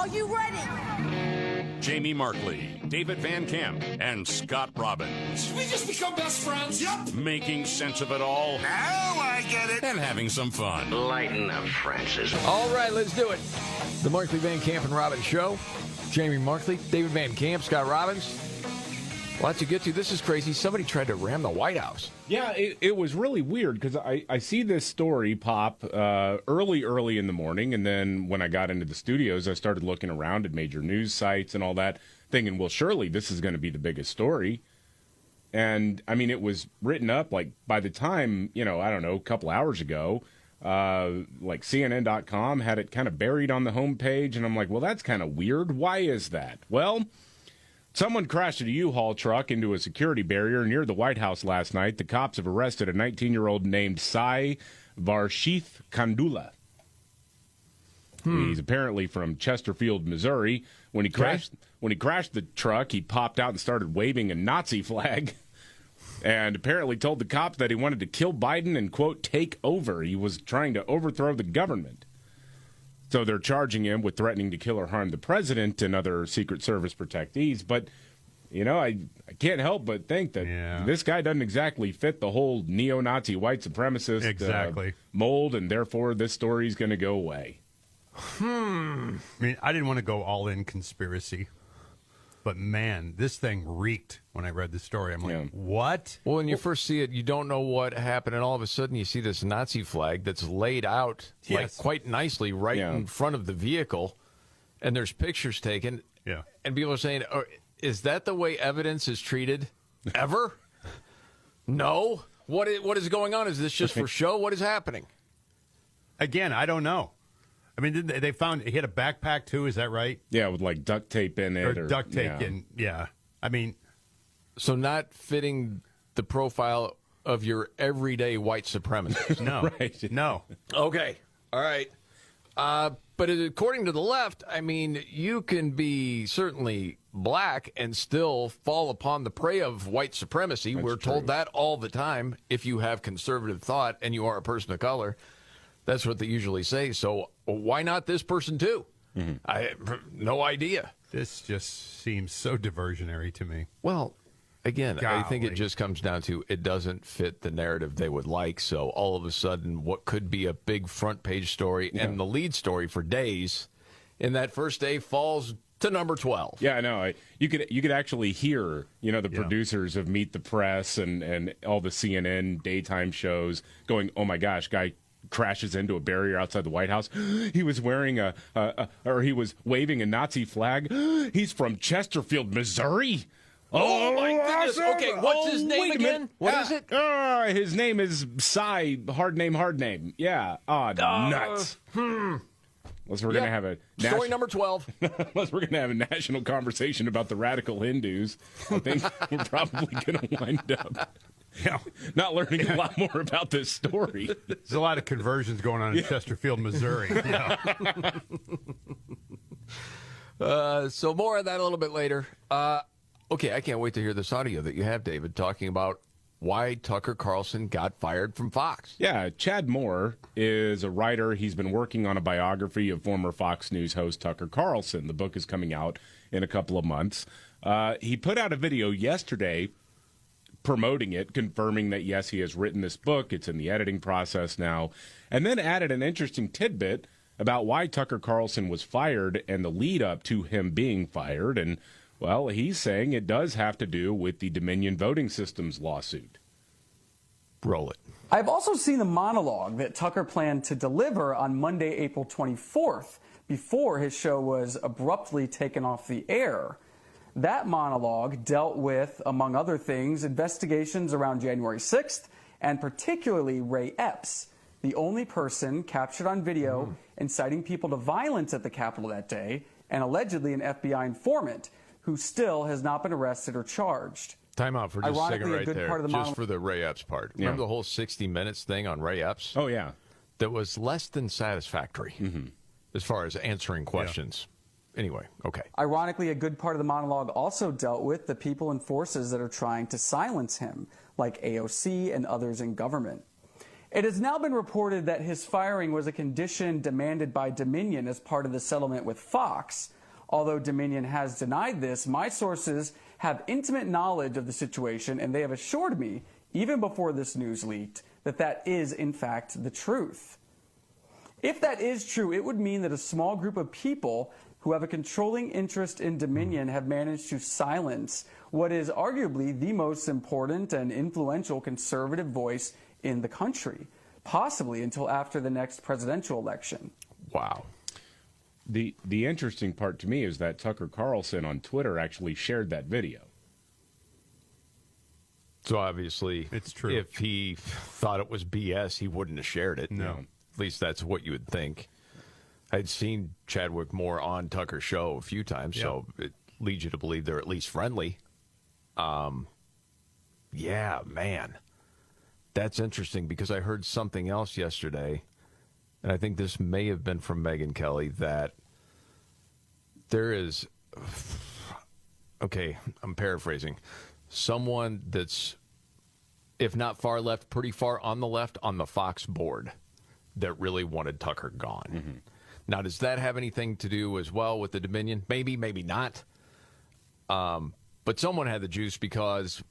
Are you ready? Jamie Markley, David Van Camp, and Scott Robbins. We just become best friends. Yep. Making sense of it all. Now I get it. And having some fun. Lighten up, Francis. All right, let's do it. The Markley, Van Camp, and Robbins Show. Jamie Markley, David Van Camp, Scott Robbins. Lots to get to. This is crazy. Somebody tried to ram the White House. Yeah, it was really weird because I see this story pop early in the morning, and then when I got into the studios, I started looking around at major news sites and all that, thinking, well, surely this is going to be the biggest story. And, I mean, it was written up, like, by the time, I don't know, a couple hours ago, like CNN.com had it kind of buried on the homepage, and I'm like, well, that's kind of weird. Why is that? Well, someone crashed a U-Haul truck into a security barrier near the White House last night. The cops have arrested a 19-year-old named Sai Varshith Kandula. He's apparently from Chesterfield, Missouri. When he crashed the truck, he popped out and started waving a Nazi flag and apparently told the cops that he wanted to kill Biden and, quote, take over. He was trying to overthrow the government. So they're charging him with threatening to kill or harm the president and other Secret Service protectees. But, I can't help but think that this guy doesn't exactly fit the whole neo-Nazi white supremacist mold, and therefore this story's going to go away. I mean, I didn't want to go all-in conspiracy, but, man, this thing reeked when I read the story. I'm like, what? Well, when you first see it, you don't know what happened, and all of a sudden you see this Nazi flag that's laid out like quite nicely right in front of the vehicle, and there's pictures taken. Yeah. And people are saying, is that the way evidence is treated ever? No. What is going on? Is this just for show? What is happening? Again, I don't know. I mean, they found he had a backpack, too. Is that right? Yeah, with, like, duct tape in it. Or duct tape in, I mean. So not fitting the profile of your everyday white supremacist. No. Right. No. Okay. All right. But according to the left, I mean, you can be certainly black and still fall upon the prey of white supremacy. We're told that all the time. If you have conservative thought and you are a person of color, that's what they usually say. So why not this person, too? Mm-hmm. I have no idea. This just seems so diversionary to me. Well, again, Golly. I think it just comes down to it doesn't fit the narrative they would like. So all of a sudden, what could be a big front page story and the lead story for days in that first day falls to number 12. Yeah, I know. You could actually hear, the producers of Meet the Press and all the CNN daytime shows going, oh my gosh, guy crashes into a barrier outside the White House. He was wearing he was waving a Nazi flag. He's from Chesterfield, Missouri. Oh my goodness. Okay, what's his name again? What is it? His name is Sai, hard name. Yeah. Nuts. Unless we're going to have a story number 12. Unless we're going to have a national conversation about the radical Hindus, I think we're probably going to wind up not learning a lot more about this story. There's a lot of conversions going on in Chesterfield, Missouri. So more of that a little bit later. Okay, I can't wait to hear this audio that you have, David, talking about why Tucker Carlson got fired from Fox. Yeah, Chad Moore is a writer. He's been working on a biography of former Fox News host Tucker Carlson. The book is coming out in a couple of months. He put out a video yesterday promoting it, confirming that, yes, he has written this book. It's in the editing process now. And then added an interesting tidbit about why Tucker Carlson was fired and the lead up to him being fired. And, well, he's saying it does have to do with the Dominion voting systems lawsuit. Roll it. I've also seen the monologue that Tucker planned to deliver on Monday, April 24th, before his show was abruptly taken off the air. That monologue dealt with, among other things, investigations around January 6th, and particularly Ray Epps, the only person captured on video inciting people to violence at the Capitol that day, and allegedly an FBI informant who still has not been arrested or charged. Time out for just a second right there, just for the Ray Epps part. Remember the whole 60 Minutes thing on Ray Epps? Oh, yeah. That was less than satisfactory as far as answering questions. Anyway, okay. Ironically, a good part of the monologue also dealt with the people and forces that are trying to silence him, like AOC and others in government. It has now been reported that his firing was a condition demanded by Dominion as part of the settlement with Fox. Although Dominion has denied this, my sources have intimate knowledge of the situation, and they have assured me, even before this news leaked, that that is, in fact, the truth. If that is true, it would mean that a small group of people who have a controlling interest in Dominion have managed to silence what is arguably the most important and influential conservative voice in the country, possibly until after the next presidential election. Wow. The interesting part to me is that Tucker Carlson on Twitter actually shared that video. So obviously, it's true. If he thought it was BS, he wouldn't have shared it. No. At least that's what you would think. I'd seen Chadwick Moore on Tucker's show a few times, so it leads you to believe they're at least friendly. Yeah, man. That's interesting because I heard something else yesterday, and I think this may have been from Megyn Kelly, that there is, okay, I'm paraphrasing, someone that's, if not far left, pretty far on the left on the Fox board that really wanted Tucker gone. Mm-hmm. Now, does that have anything to do as well with the Dominion? Maybe, maybe not. But someone had the juice because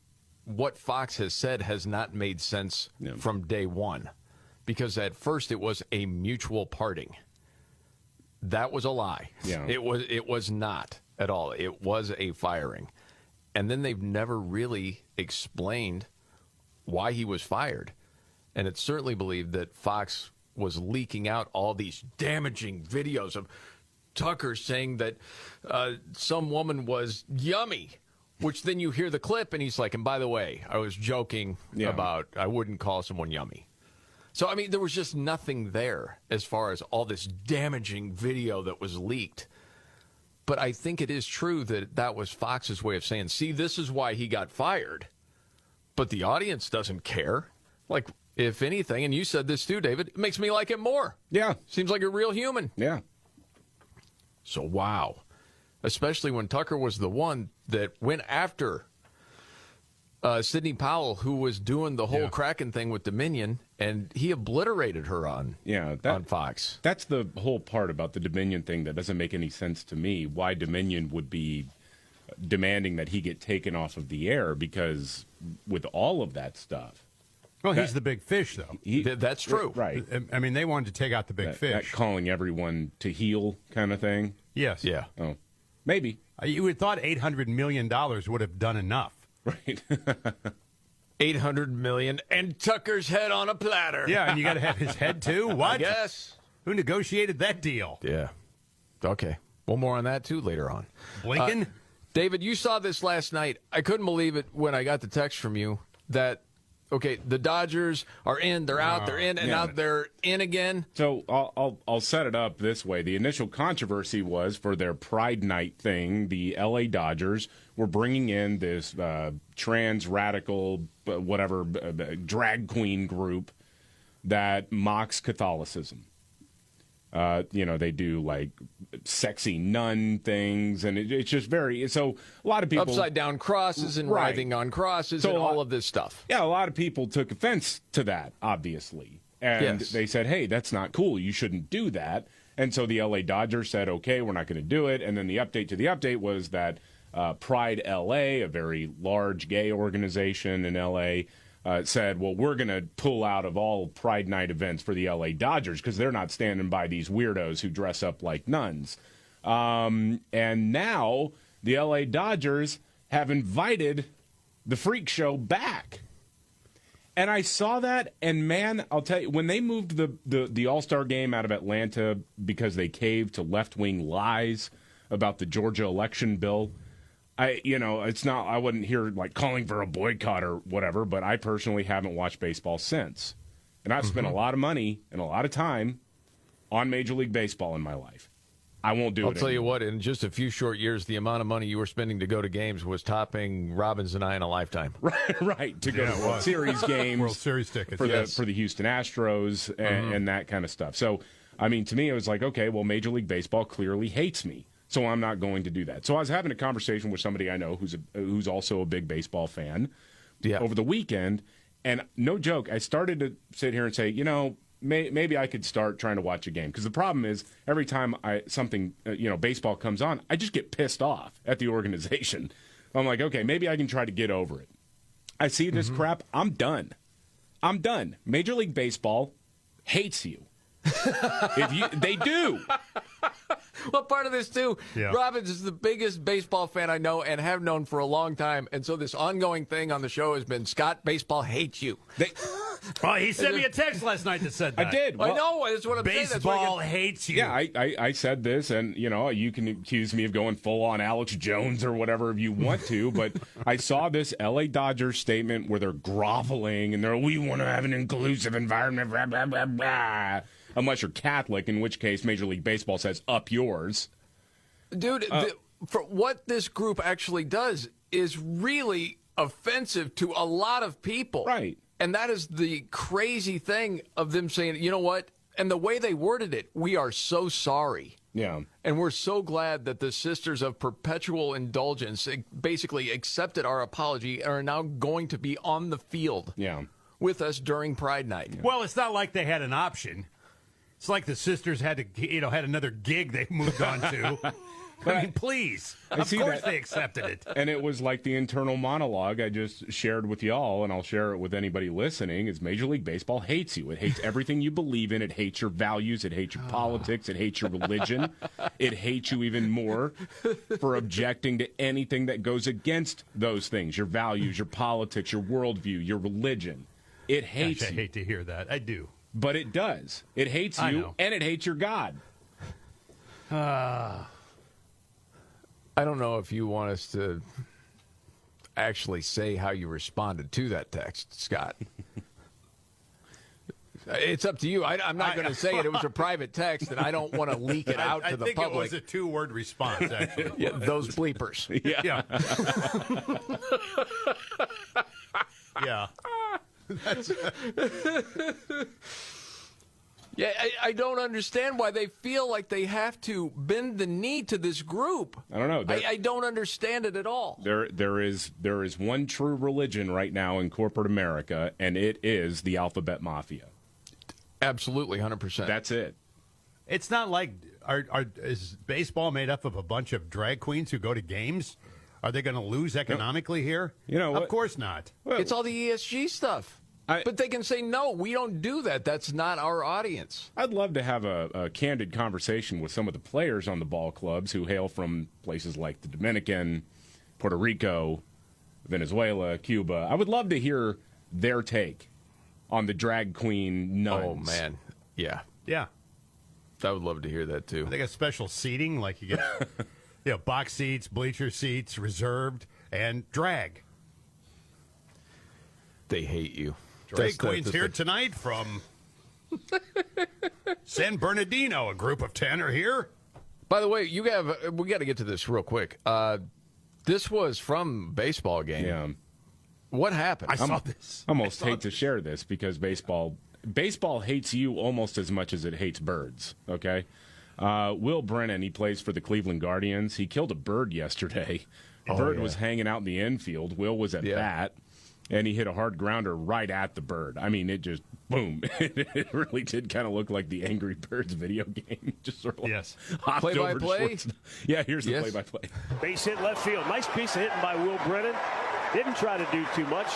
what Fox has said has not made sense from day one. Because at first it was a mutual parting. That was a lie. Yeah. It was not at all. It was a firing. And then they've never really explained why he was fired. And it's certainly believed that Fox was leaking out all these damaging videos of Tucker saying that some woman was yummy, which then you hear the clip and he's like, and by the way, I was joking about I wouldn't call someone yummy. So, I mean, there was just nothing there as far as all this damaging video that was leaked. But I think it is true that that was Fox's way of saying, see, this is why he got fired. But the audience doesn't care. Like, if anything, and you said this too, David, it makes me like him more. Yeah. Seems like a real human. Yeah. So, wow. Especially when Tucker was the one that went after Sidney Powell, who was doing the whole Kraken thing with Dominion, and he obliterated her on Fox. That's the whole part about the Dominion thing that doesn't make any sense to me, why Dominion would be demanding that he get taken off of the air, because with all of that stuff. Well, he's the big fish, though. That's true. Right. I mean, they wanted to take out the big fish. That calling everyone to heel kind of thing. Yes. Yeah. Oh, maybe. You would have thought $800 million would have done enough. Right. $800 million and Tucker's head on a platter. Yeah, and you got to have his head, too? What? Yes. Who negotiated that deal? Yeah. Okay. Well, more on that, too, later on. Blinken? David, you saw this last night. I couldn't believe it when I got the text from you that, okay, the Dodgers are in, they're out, they're in, and now they're in again. So I'll set it up this way. The initial controversy was for their Pride Night thing, the L.A. Dodgers were bringing in this trans radical, whatever, drag queen group that mocks Catholicism. They do like sexy nun things, and it's just very. So a lot of people upside down crosses and writhing on crosses and all of this stuff. Yeah, a lot of people took offense to that, obviously, and they said, "Hey, that's not cool. You shouldn't do that." And so the LA Dodgers said, "Okay, we're not going to do it." And then the update to the update was that Pride LA, a very large gay organization in LA. Said, well, we're going to pull out of all Pride Night events for the L.A. Dodgers because they're not standing by these weirdos who dress up like nuns. And now the L.A. Dodgers have invited the freak show back. And I saw that, and man, I'll tell you, when they moved the All-Star game out of Atlanta because they caved to left-wing lies about the Georgia election bill, it's not, I wouldn't hear like calling for a boycott or whatever, but I personally haven't watched baseball since. And I've spent a lot of money and a lot of time on Major League Baseball in my life. I won't do it. I'll tell you what, in just a few short years, the amount of money you were spending to go to games was topping Robbins and I in a lifetime. Right. To go to World Series games. World Series tickets. For the Houston Astros and that kind of stuff. So, I mean, to me, it was like, okay, well, Major League Baseball clearly hates me. So I'm not going to do that. So I was having a conversation with somebody I know who's also a big baseball fan over the weekend, And no joke, I started to sit here and say, maybe I could start trying to watch a game. Because the problem is, every time baseball comes on, I just get pissed off at the organization. I'm like, okay, maybe I can try to get over it. I see this crap, I'm done. Major League Baseball hates you. They do. Well, part of this, too, Yeah. Robbins is the biggest baseball fan I know and have known for a long time. And so this ongoing thing on the show has been, Scott, baseball hates you. Oh, he sent me a text last night that said that. I did. I know. That's what I'm saying. That's why Baseball hates you. Yeah, I said this, and, you can accuse me of going full on Alex Jones or whatever if you want to, but I saw this L.A. Dodgers statement where they're groveling, and we want to have an inclusive environment, blah, blah, blah, blah. Unless you're Catholic, in which case Major League Baseball says, up yours. Dude, for what this group actually does is really offensive to a lot of people. Right. And that is the crazy thing of them saying, you know what? And the way they worded it, we are so sorry. Yeah. And we're so glad that the Sisters of Perpetual Indulgence basically accepted our apology and are now going to be on the field with us during Pride Night. Well, it's not like they had an option. It's like the sisters had another gig they moved on to. I mean, please. Of course they accepted it. And it was like the internal monologue I just shared with y'all, and I'll share it with anybody listening, is Major League Baseball hates you. It hates everything you believe in. It hates your values. It hates your politics. It hates your religion. It hates you even more for objecting to anything that goes against those things, your values, your politics, your worldview, your religion. It hates Gosh, I you. hate to hear that. I do. But it does. It hates you, and it hates your God. I don't know if you want us to actually say how you responded to that text, Scott. It's up to you. I'm not going to say it. It was a private text, and I don't want to leak it out to the public. I think it was a 2-word response, actually. Yeah, those bleepers. Yeah. Yeah. Yeah, I don't understand why they feel like they have to bend the knee to this group. I don't know. I don't understand it at all. There is one true religion right now in corporate America, and it is the alphabet mafia. Absolutely, 100%. That's it. It's not like is baseball made up of a bunch of drag queens who go to games? Are they going to lose economically here? You know what? Of course not. It's all the ESG stuff. But they can say, no, we don't do that. That's not our audience. I'd love to have a candid conversation with some of the players on the ball clubs who hail from places like the Dominican, Puerto Rico, Venezuela, Cuba. I would love to hear their take on the drag queen nuns. Oh, man. Yeah. Yeah. I would love to hear that, too. They got special seating, like you get box seats, bleacher seats, reserved, and drag. They hate you. Drag queens here tonight from San Bernardino. A group of 10 are here. By the way, we got to get to this real quick. This was from baseball game. Yeah. What happened? I saw this. I almost hate to share this because baseball hates you almost as much as it hates birds, okay? Will Brennan, he plays for the Cleveland Guardians. He killed a bird yesterday. The bird was hanging out in the infield. Will was at bat, and he hit a hard grounder right at the bird. I mean, it just, boom. It really did kind of look like the Angry Birds video game. Just sort of hopped play-by-play? over to Yeah, here's the play-by-play. Base hit left field. Nice piece of hitting by Will Brennan. Didn't try to do too much.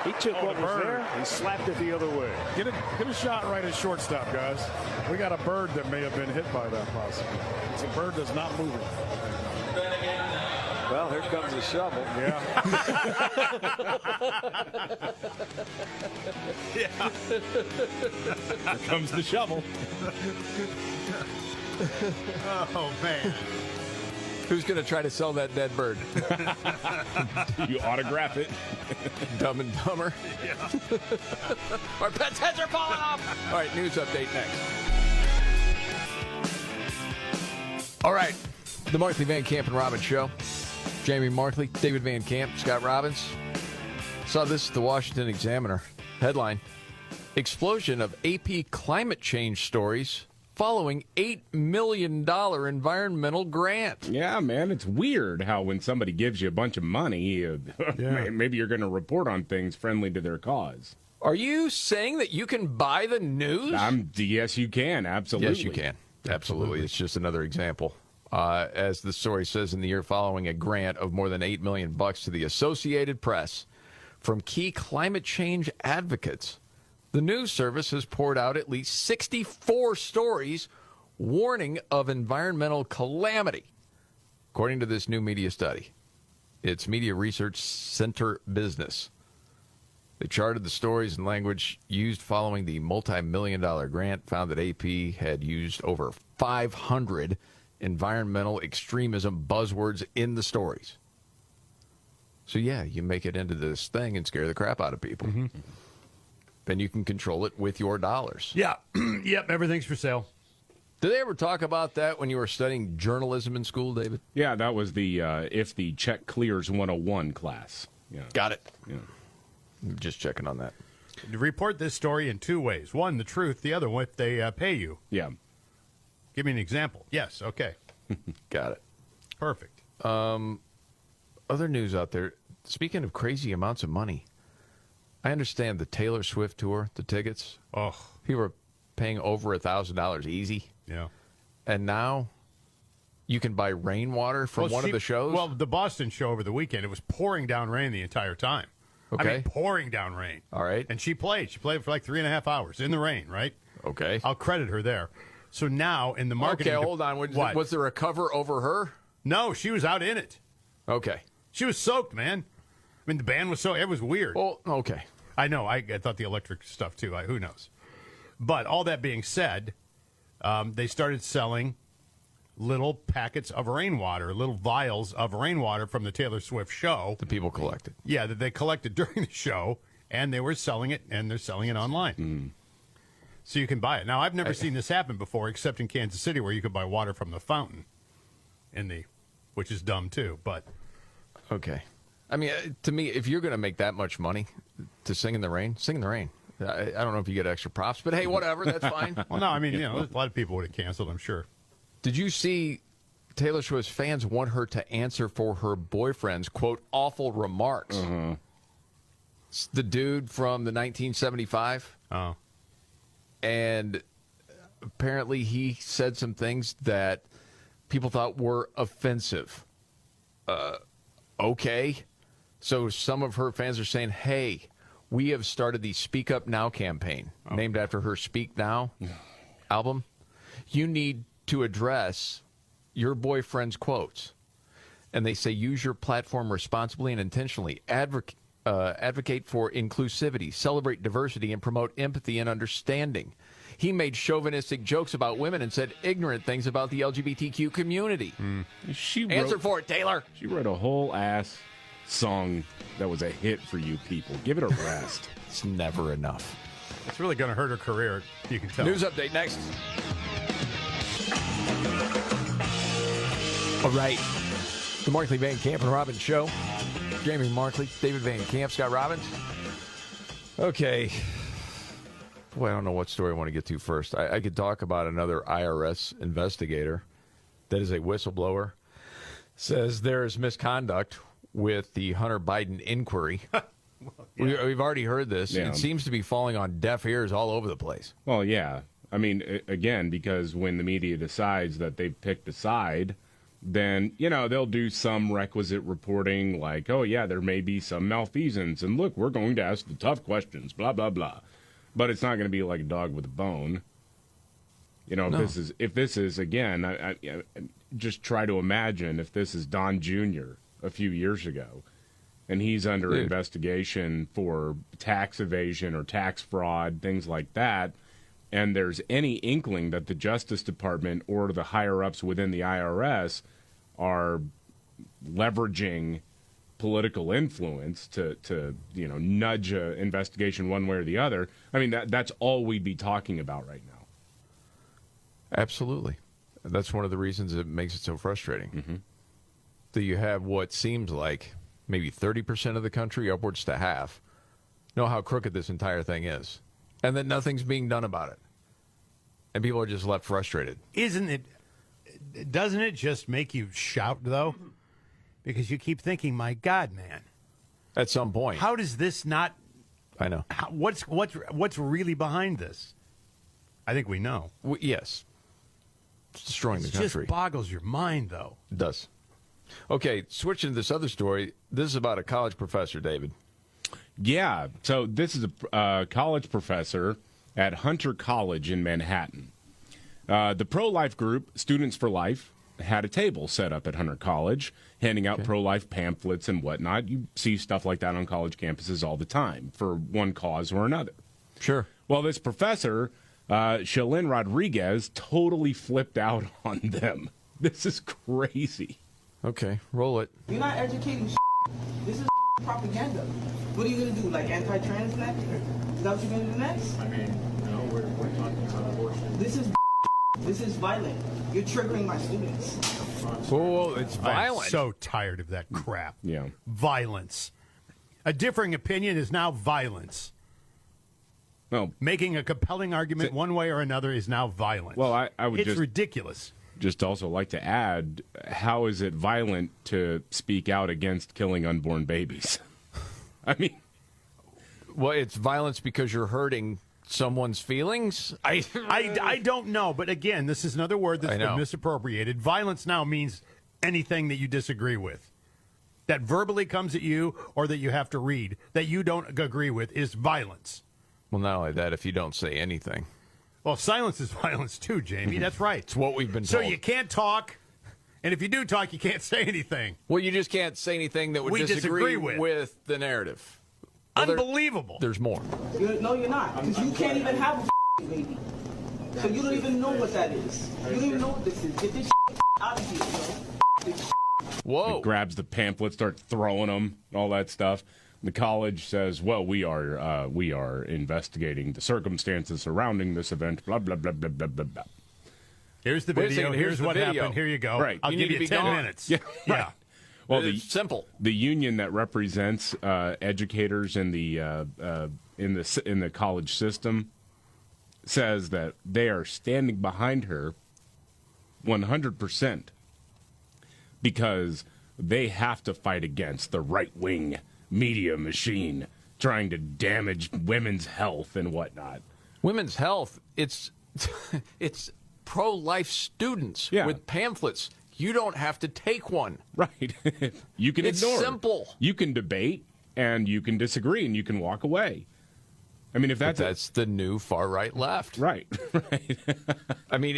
He took what was there and slapped it the other way. Get a shot right at shortstop, guys. We got a bird that may have been hit by that possibly. It's a bird that's not moving. Well, here comes the shovel. Yeah. Here comes the shovel. Oh, man. Who's going to try to sell that dead bird? You autograph it. Dumb and Dumber. Yeah. Our pets' heads are falling off. All right, news update next. All right, the Markley, Van Camp, and Robbins Show. Jamie Markley, David Van Camp, Scott Robbins. Saw this at the Washington Examiner. Headline: Explosion of AP climate change stories following $8 million environmental grant. Yeah, man, it's weird how when somebody gives you a bunch of money, maybe you're going to report on things friendly to their cause. Are you saying that you can buy the news? Yes, you can. Absolutely. Yes, you can. Absolutely. It's just another example. As the story says, in the year following, a grant of more than $8 million to the Associated Press from key climate change advocates, the news service has poured out at least 64 stories warning of environmental calamity, according to this new media study. It's Media Research Center Business. They charted the stories and language used following the multi-million-dollar grant, found that AP had used over 500 environmental extremism buzzwords in the stories. So, yeah, you make it into this thing and scare the crap out of people. Mm-hmm. Then you can control it with your dollars. Yeah. Yep, everything's for sale. Did they ever talk about that when you were studying journalism in school, David? Yeah, that was the If the Check Clears 101 class. Yeah. Got it. Yeah. Just checking on that. You report this story in two ways. One, the truth. The other one, if they pay you. Yeah. Give me an example. Yes, okay. Got it. Perfect. Other news out there. Speaking of crazy amounts of money, I understand the Taylor Swift tour, the tickets. Oh. People were paying over $1,000 easy. Yeah. And now you can buy rainwater from one of the shows? Well, the Boston show over the weekend, it was pouring down rain the entire time. Okay. I mean, pouring down rain. All right. And she played. She played for like 3.5 hours in the rain, right? Okay. I'll credit her there. So now in the marketing... Okay, hold on. Was there a cover over her? No, she was out in it. Okay. She was soaked, man. I mean, the band was it was weird. Well, okay. I know. I thought the electric stuff, too. Who knows? But all that being said, they started selling little packets of rainwater, little vials of rainwater from the Taylor Swift show. The people collected. Yeah, that they collected during the show, and they were selling it, and they're selling it online. Mm. So you can buy it. Now, I've never seen this happen before, except in Kansas City, where you could buy water from the fountain, which is dumb, too, but... Okay. I mean, to me, if you're going to make that much money to sing in the rain, sing in the rain. I don't know if you get extra props, but hey, whatever, that's fine. Well, no, I mean, a lot of people would have canceled, I'm sure. Did you see Taylor Swift's fans want her to answer for her boyfriend's, quote, awful remarks? Mm-hmm. It's the dude from the 1975. Oh. And apparently he said some things that people thought were offensive. Okay. So some of her fans are saying, hey, we have started the Speak Up Now campaign, named after her Speak Now album. You need to address your boyfriend's quotes. And they say, use your platform responsibly and intentionally. Advocate for inclusivity, celebrate diversity, and promote empathy and understanding. He made chauvinistic jokes about women and said ignorant things about the LGBTQ community. Answer for it, Taylor. She wrote a whole ass song that was a hit for you people. Give it a rest. It's never enough. It's really going to hurt her career, you can tell. News update next. All right. The Markley, Van Camp, and Robbins Show. Jamie Markley, David Van Camp, Scott Robbins. Okay. Boy, I don't know what story I want to get to first. I could talk about another IRS investigator that is a whistleblower. Says there is misconduct with the Hunter Biden inquiry. We've already heard this. Yeah. It seems to be falling on deaf ears all over the place. Well, yeah. I mean, again, because when the media decides that they've picked a side, then, they'll do some requisite reporting like, oh, yeah, there may be some malfeasance. And look, we're going to ask the tough questions, blah, blah, blah. But it's not going to be like a dog with a bone. If this is again, I just try to imagine if this is Don Jr. a few years ago, and he's under investigation for tax evasion or tax fraud, things like that, and there's any inkling that the Justice Department or the higher-ups within the IRS are leveraging political influence to nudge an investigation one way or the other, I mean, that's all we'd be talking about right now. Absolutely. That's one of the reasons it makes it so frustrating. Mm-hmm. That you have what seems like maybe 30% of the country, upwards to half, know how crooked this entire thing is, and that nothing's being done about it. And people are just left frustrated. Doesn't it just make you shout, though? Because you keep thinking, my God, man. At some point. How does this not... I know. What's really behind this? I think we know. Yes. It's destroying the country. It just boggles your mind, though. It does. Okay, switching to this other story. This is about a college professor, David. Yeah. So this is a college professor at Hunter College in Manhattan. The pro-life group, Students for Life, had a table set up at Hunter College, handing out pro-life pamphlets and whatnot. You see stuff like that on college campuses all the time for one cause or another. Sure. Well, this professor, Shalyn Rodriguez, totally flipped out on them. This is crazy. Okay, roll it. You're not educating. This is propaganda. What are you going to do, like anti-trans next? Is that what you're going to do next? I mean, no, we're talking about abortion. This is violent. You're triggering my students. Oh, it's violent. I'm so tired of that crap. Yeah. Violence. A differing opinion is now violence. Well, making a compelling argument one way or another is now violence. Well, I would it's ridiculous. Just also like to add, how is it violent to speak out against killing unborn babies? I mean... Well, it's violence because you're hurting someone's feelings? I don't know, but again, this is another word that's been misappropriated. Violence now means anything that you disagree with. That verbally comes at you or that you have to read that you don't agree with is violence. Well, not only that, if you don't say anything. Well, silence is violence too, Jamie. That's right. It's what we've been told. So you can't talk, and if you do talk, you can't say anything. Well, you just can't say anything that would disagree with the narrative. Well, unbelievable. There's more. No, you're not. Because you can't even have a baby. So you don't even know what that is. You don't even know what this is. Get this out of here, yo. Whoa. He grabs the pamphlet, starts throwing them, all that stuff. The college says, well, we are investigating the circumstances surrounding this event, blah, blah, blah, blah, blah, blah, blah. Here's the video. Here's what happened. Here you go. Right. I'll give you 10 minutes. Yeah. Right. Yeah. Well, it's simple. The union that represents educators in the college system says that they are standing behind her 100% because they have to fight against the right-wing media machine trying to damage women's health and whatnot. Women's health, it's pro-life students with pamphlets. You don't have to take one. Right. You can ignore. It's simple. You can debate and you can disagree and you can walk away. I mean, if that's the new far right left. Right. Right. I mean,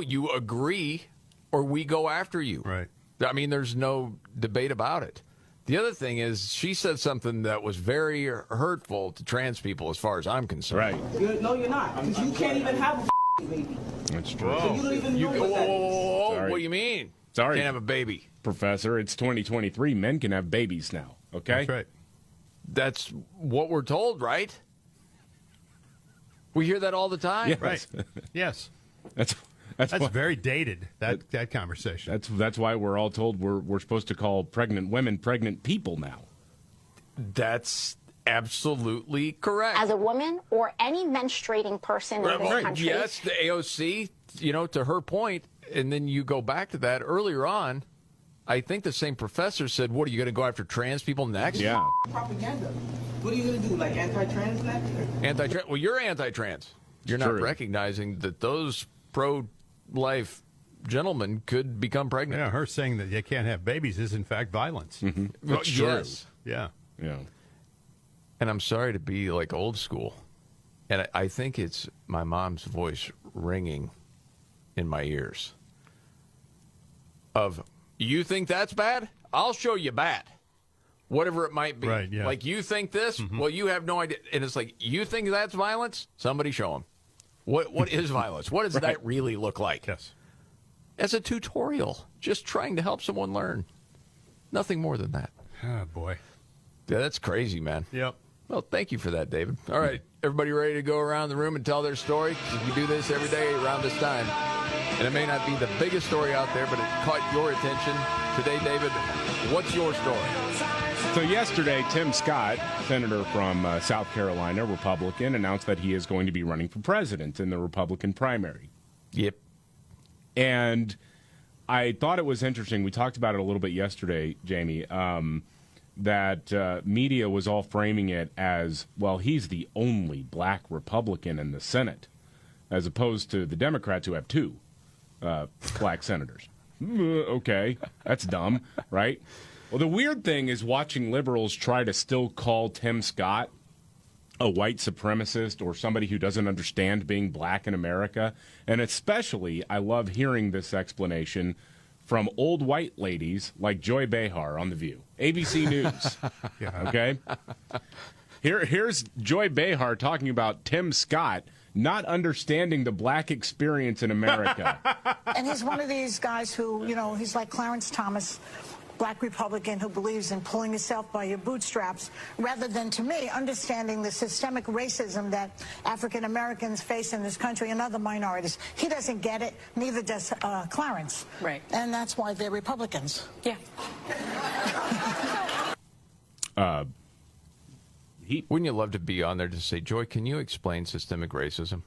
you agree or we go after you. Right. I mean, there's no debate about it. The other thing is she said something that was very hurtful to trans people as far as I'm concerned. Right. No, you're not. Because you can't even have a baby. That's true. So you don't even know what that is. What do you mean? Sorry. Can't have a baby. Professor, it's 2023. Men can have babies now, okay? That's right. That's what we're told, right? We hear that all the time. Yes. Right. Yes. That's very dated, that conversation. That's why we're all told we're supposed to call pregnant women pregnant people now. That's absolutely correct. As a woman or any menstruating person in this country. Yes, the AOC, to her point, and then you go back to that earlier on, I think the same professor said, what, are you going to go after trans people next? Yeah. Propaganda. What are you going to do, like anti-trans next? Anti-trans? Well, you're anti-trans. You're not recognizing that those pro-life gentlemen could become pregnant. Yeah, her saying that you can't have babies is, in fact, violence. Mm-hmm. Well, true. yes. Yeah. Yeah. And I'm sorry to be like old school. And I think it's my mom's voice ringing in my ears. Of, you think that's bad? I'll show you bad. Whatever it might be. Right, yeah. Like, you think this? Mm-hmm. Well, you have no idea. And it's like, you think that's violence? Somebody show them. What is violence? What does that really look like? Yes. As a tutorial, just trying to help someone learn. Nothing more than that. Oh, boy. Yeah, that's crazy, man. Yep. Well, thank you for that, David. All right, everybody ready to go around the room and tell their story? We do this every day around this time. And it may not be the biggest story out there, but it caught your attention. Today, David, what's your story? So yesterday, Tim Scott, senator from South Carolina, Republican, announced that he is going to be running for president in the Republican primary. Yep. And I thought it was interesting. We talked about it a little bit yesterday, Jamie, that media was all framing it as, well, he's the only black Republican in the Senate, as opposed to the Democrats who have two black senators. Okay, that's dumb, right? Well, the weird thing is watching liberals try to still call Tim Scott a white supremacist or somebody who doesn't understand being black in America. And especially, I love hearing this explanation from old white ladies like Joy Behar on The View, ABC News. Okay? Here's Joy Behar talking about Tim Scott not understanding the black experience in America. And he's one of these guys who, he's like Clarence Thomas, black Republican who believes in pulling yourself by your bootstraps, rather than, to me, understanding the systemic racism that African Americans face in this country and other minorities. He doesn't get it, neither does Clarence. Right. And that's why they're Republicans. Yeah. Wouldn't you love to be on there to say, Joy, can you explain systemic racism?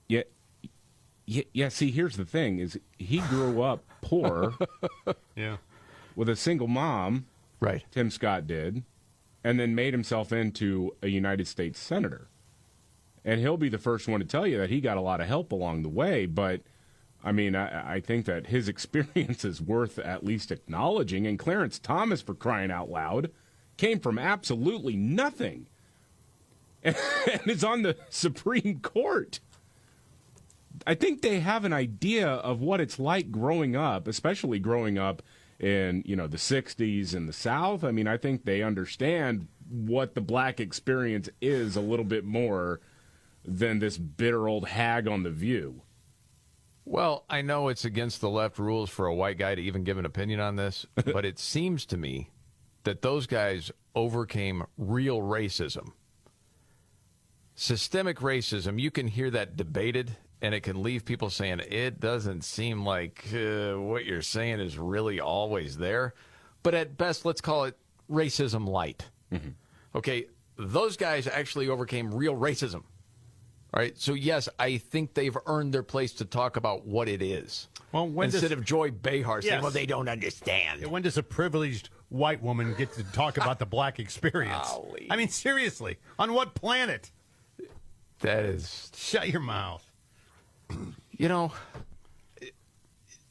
Yeah. See, here's the thing: is he grew up poor, with a single mom, right? Tim Scott did, and then made himself into a United States senator. And he'll be the first one to tell you that he got a lot of help along the way. But I mean, I think that his experience is worth at least acknowledging. And Clarence Thomas, for crying out loud, came from absolutely nothing, and is on the Supreme Court. I think they have an idea of what it's like growing up, especially growing up in, the 60s in the South. I mean, I think they understand what the black experience is a little bit more than this bitter old hag on The View. Well, I know it's against the left rules for a white guy to even give an opinion on this, but it seems to me that those guys overcame real racism. Systemic racism, you can hear that debated, and it can leave people saying, it doesn't seem like what you're saying is really always there. But at best, let's call it racism light. Mm-hmm. Okay, those guys actually overcame real racism. All right, so yes, I think they've earned their place to talk about what it is. Well, instead of Joy Behar saying, well, they don't understand. When does a privileged white woman get to talk about the black experience? Golly. I mean, seriously, on what planet? That is... Shut your mouth.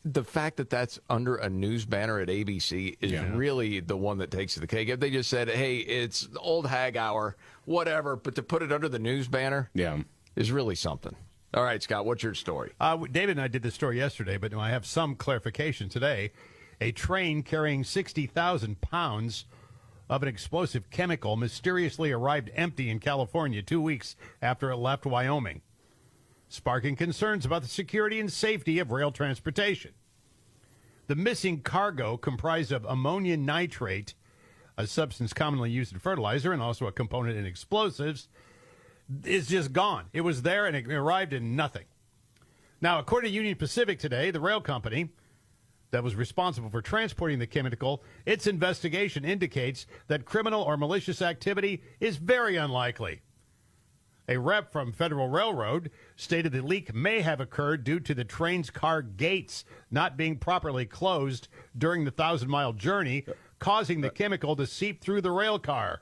The fact that that's under a news banner at ABC is really the one that takes the cake. If they just said, hey, it's old hag hour, whatever, but to put it under the news banner is really something. All right, Scott, what's your story? David and I did this story yesterday, but I have some clarification today. A train carrying 60,000 pounds of an explosive chemical mysteriously arrived empty in California 2 weeks after it left Wyoming, sparking concerns about the security and safety of rail transportation. The missing cargo, comprised of ammonium nitrate, a substance commonly used in fertilizer and also a component in explosives, is just gone. It was there and it arrived in nothing. Now, according to Union Pacific today, the rail company that was responsible for transporting the chemical, its investigation indicates that criminal or malicious activity is very unlikely. A rep from Federal Railroad stated the leak may have occurred due to the train's car gates not being properly closed during the 1,000-mile journey, causing the chemical to seep through the rail car.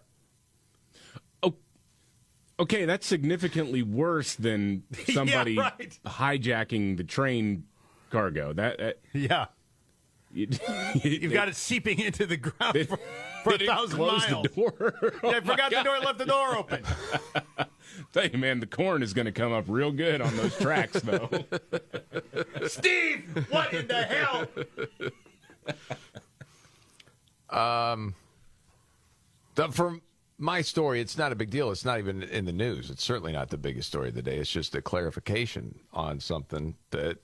Okay, that's significantly worse than somebody hijacking the train cargo. You've got it seeping into the ground for 1,000 miles. The door. I forgot the door, left the door open. Tell you, man, the corn is going to come up real good on those tracks, though. Steve, what in the hell? For my story, it's not a big deal. It's not even in the news. It's certainly not the biggest story of the day. It's just a clarification on something that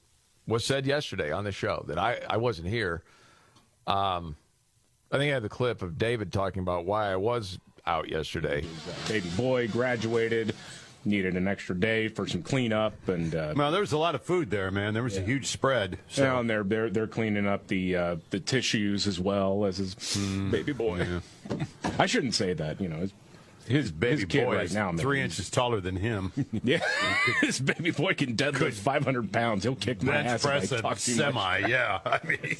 was said yesterday on the show that I wasn't here. I think I had the clip of David talking about why I was out yesterday. Baby boy graduated needed an extra day for some cleanup, and well, there was a lot of food there, man. There was a huge spread. So. Yeah, and they're cleaning up the tissues as well as his baby boy. Yeah. I shouldn't say that, you know. His baby kid boy right is now, 3 inches taller than him. Yeah, his baby boy can deadlift 500 pounds. He'll kick my ass if I talk too semi. much. Yeah, I mean,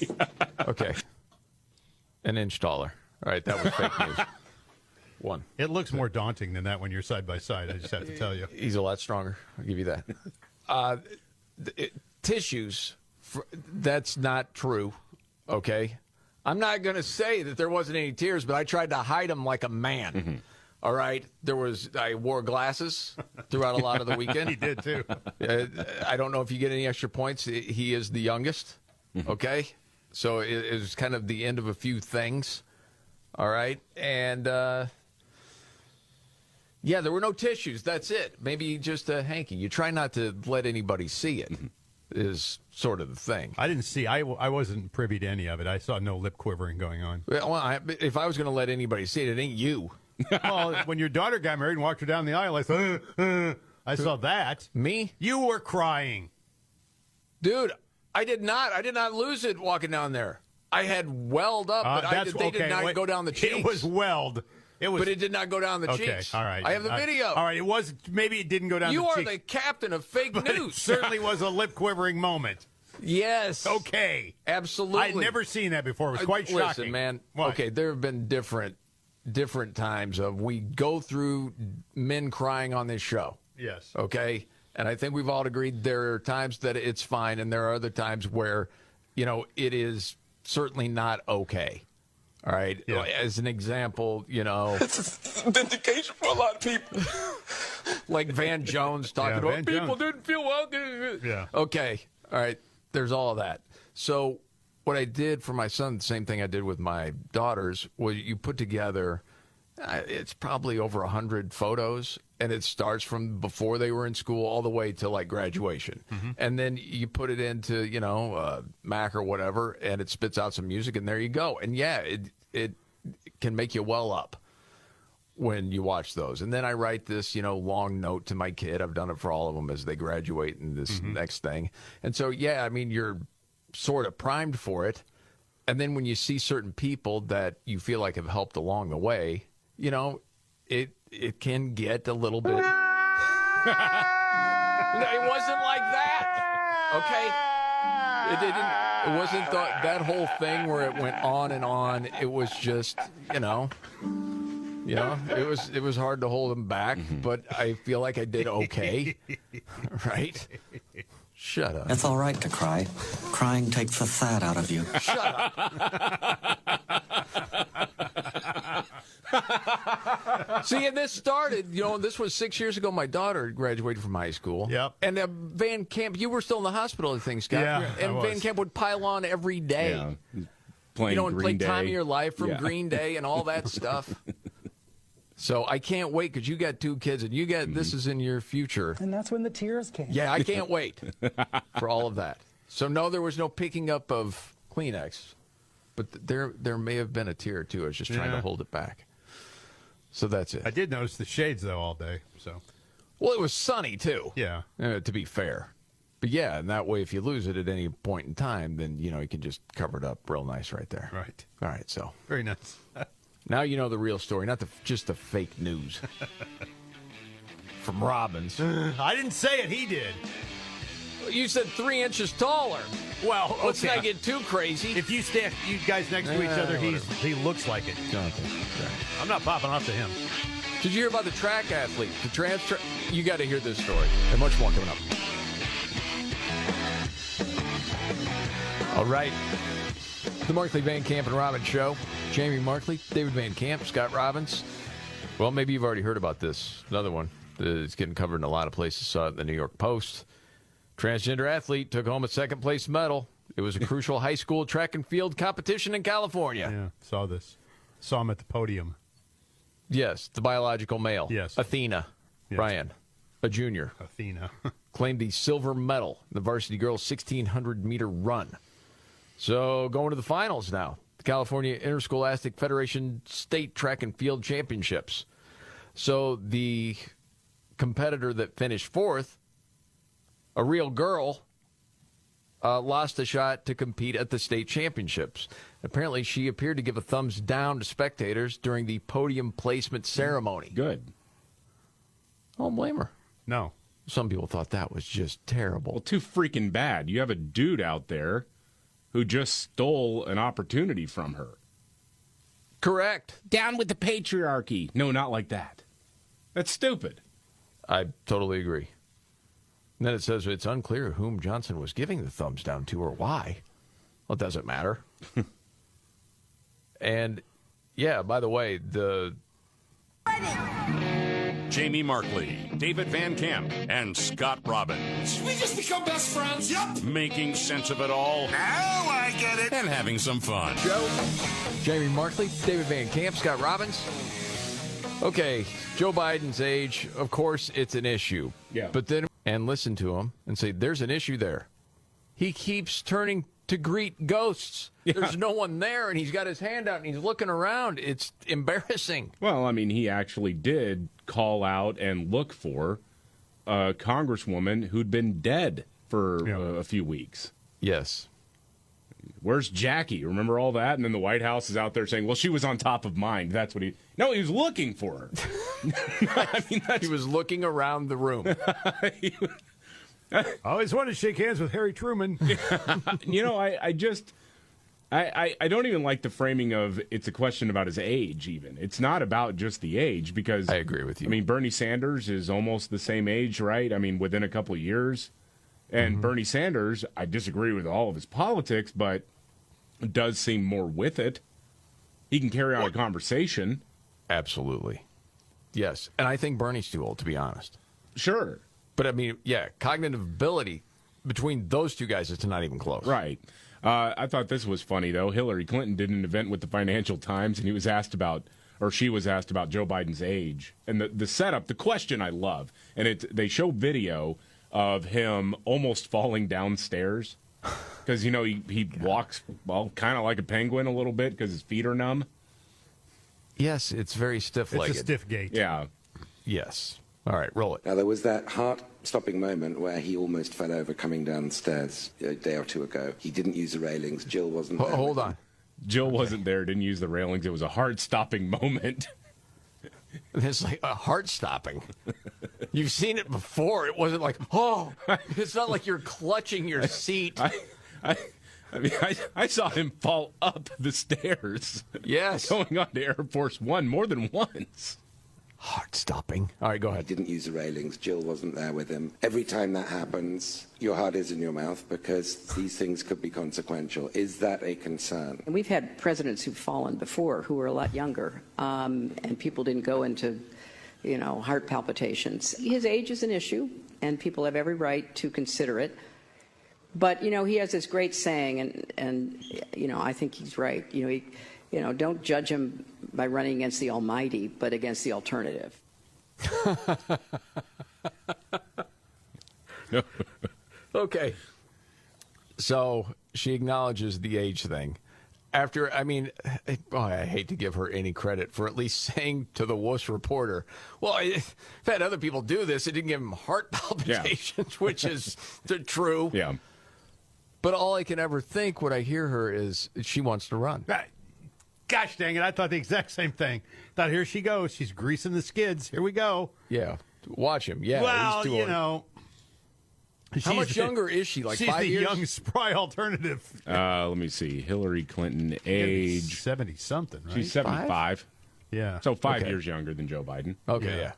Okay, an inch taller. All right, that was fake news. One. It looks more daunting than that when you're side by side. I just have to tell you, he's a lot stronger. I'll give you that. Tissues. That's not true. Okay, I'm not going to say that there wasn't any tears, but I tried to hide them like a man. Mm-hmm. All right, I wore glasses throughout a lot of the weekend. he did too. I don't know if you get any extra points. He is the youngest. Okay, so it was kind of the end of a few things. All right, and yeah, there were no tissues. That's it. Maybe just a hanky. You try not to let anybody see it. Is sort of the thing. I didn't see. I wasn't privy to any of it. I saw no lip quivering going on. Well, if I was going to let anybody see it, it ain't you. Well, when your daughter got married and walked her down the aisle, I saw that. Me? You were crying. Dude, I did not. I did not lose it walking down there. I had welled up, but they did not go down the cheeks. It was welled. But it did not go down the cheeks. All right. I have the video. All right. Maybe it didn't go down the cheeks. You are the captain of fake news. It certainly was a lip quivering moment. Yes. Okay. Absolutely. I'd never seen that before. It was quite shocking. Listen, man. What? Okay, there have been different times of we go through men crying on this show. Yes. Okay? And I think we've all agreed there are times that it's fine, and there are other times where, it is certainly not okay. All right? Yeah. As an example, It's a vindication for a lot of people. like Van Jones talking about Van people Jones. didn't feel well. Yeah. Okay. All right. There's all of that. So what I did for my son, the same thing I did with my daughters, was you put together, it's probably over 100 photos, and it starts from before they were in school all the way to like graduation. And then you put it into, Mac or whatever, and it spits out some music, and there you go. And yeah, it can make you well up when you watch those. And then I write this, long note to my kid. I've done it for all of them as they graduate in this next thing. And so, yeah, I mean, you're sort of primed for it. And then when you see certain people that you feel like have helped along the way, it can get a little bit. No, it wasn't like that. Okay? It didn't. It wasn't that whole thing where it went on and on. It was just, it was hard to hold him back, but I feel like I did okay. Right? Shut up. It's all right to cry. Crying takes the fat out of you. Shut up. See, and this started, this was 6 years ago. My daughter graduated from high school. Yep. And Van Camp, you were still in the hospital, I think, Scott. Yeah, and I was. Van Camp would pile on every day. Yeah. Playing Green like Day. Time of Your Life from Yeah. Green Day and all that stuff. So I can't wait because you got 2 kids and you got this is in your future. And that's when the tears came. Yeah, I can't wait for all of that. So no, there was no picking up of Kleenex, but there may have been a tear or two. I was just trying to hold it back. So that's it. I did notice the shades though all day. So. Well, it was sunny too. Yeah. To be fair. But yeah, and that way, if you lose it at any point in time, then you can just cover it up real nice right there. Right. All right. So Very nice. now you know the real story, not just the fake news from Robbins. I didn't say it. He did. You said 3 inches taller. Well, okay. Let's not get too crazy. If you stand, you guys next to each other, he looks like it. Okay. I'm not popping off to him. Did you hear about the track athlete, you got to hear this story, and much more coming up. All right. The Markley, Van Camp, and Robbins Show. Jamie Markley, David Van Camp, Scott Robbins. Well, maybe you've already heard about this. Another one that's getting covered in a lot of places. Saw it in the New York Post. Transgender athlete took home a second-place medal. It was a crucial high school track and field competition in California. Yeah, saw this. Saw him at the podium. Yes, the biological male. Yes. Athena. Yes. Brian, a junior. Athena. Claimed the silver medal in the varsity girls 1,600-meter run. So going to the finals now. The California Interscholastic Federation State Track and Field Championships. So the competitor that finished fourth, a real girl, lost a shot to compete at the state championships. Apparently, she appeared to give a thumbs down to spectators during the podium placement ceremony. Good. I don't blame her. No. Some people thought that was just terrible. Well, too freaking bad. You have a dude out there who just stole an opportunity from her. Correct. Down with the patriarchy. No, not like that. That's stupid. I totally agree. And then it says it's unclear whom Johnson was giving the thumbs down to or why. Well, it doesn't matter. And, yeah, by the way, Jamie Markley, David Van Camp, and Scott Robbins. We just become best friends. Yep. Making sense of it all. Now I get it. And having some fun. Jamie Markley, David Van Camp, Scott Robbins. Okay, Joe Biden's age, of course, it's an issue. Yeah. But then, and listen to him and say, there's an issue there. He keeps turning to greet ghosts. Yeah. There's no one there, and he's got his hand out, and he's looking around. It's embarrassing. Well, I mean, he actually did call out and look for a congresswoman who'd been dead for a few weeks. Yes. Where's Jackie? Remember all that? And then the White House is out there saying, well, she was on top of mind. That's what he... No, he was looking for her. I mean, he was looking around the room. I always wanted to shake hands with Harry Truman. You know, I don't even like the framing of it's a question about his age, even. It's not about just the age, because... I agree with you. I mean, Bernie Sanders is almost the same age, right? I mean, within a couple of years. And Bernie Sanders, I disagree with all of his politics, but does seem more with it. He can carry on a conversation. Absolutely. Yes. And I think Bernie's too old, to be honest. Sure. But, I mean, yeah, cognitive ability between those two guys is not even close. Right. I thought this was funny, though. Hillary Clinton did an event with the Financial Times, and she was asked about Joe Biden's age. And the setup, the question I love, and they show video of him almost falling downstairs because, you know, he walks, well, kind of like a penguin a little bit because his feet are numb. Yes, it's very stiff-legged. It's a stiff gait. Yeah. Yes. All right, roll it. Now, there was that heart-stopping moment where he almost fell over coming down the stairs a day or two ago. He didn't use the railings. Jill wasn't there. Hold on. Jill wasn't there, didn't use the railings. It was a heart-stopping moment. It's like a heart-stopping. You've seen it before. It wasn't like, oh, it's not like you're clutching your seat. I mean, I saw him fall up the stairs. Yes. Going on to Air Force One more than once. Heart-stopping. All right, go ahead. He didn't use the railings. Jill wasn't there with him. Every time that happens, your heart is in your mouth because these things could be consequential. Is that a concern? And we've had presidents who've fallen before who were a lot younger, and people didn't go into, heart palpitations. His age is an issue, and people have every right to consider it. But, he has this great saying, and I think he's right. Don't judge him by running against the Almighty, but against the alternative. Okay. So she acknowledges the age thing. After, I hate to give her any credit for at least saying to the wuss reporter, well, I've had other people do this. It didn't give them heart palpitations, which is true. Yeah. But all I can ever think when I hear her is she wants to run. Gosh dang it, I thought the exact same thing. Thought, here she goes. She's greasing the skids. Here we go. Yeah. Watch him. Yeah. Well, he's too old. How much younger is she? Like she's 5 years? She's the young, spry alternative. Let me see. Hillary Clinton, age 70-something, right? She's 75. Yeah. So 5 years younger than Joe Biden. Okay, yeah.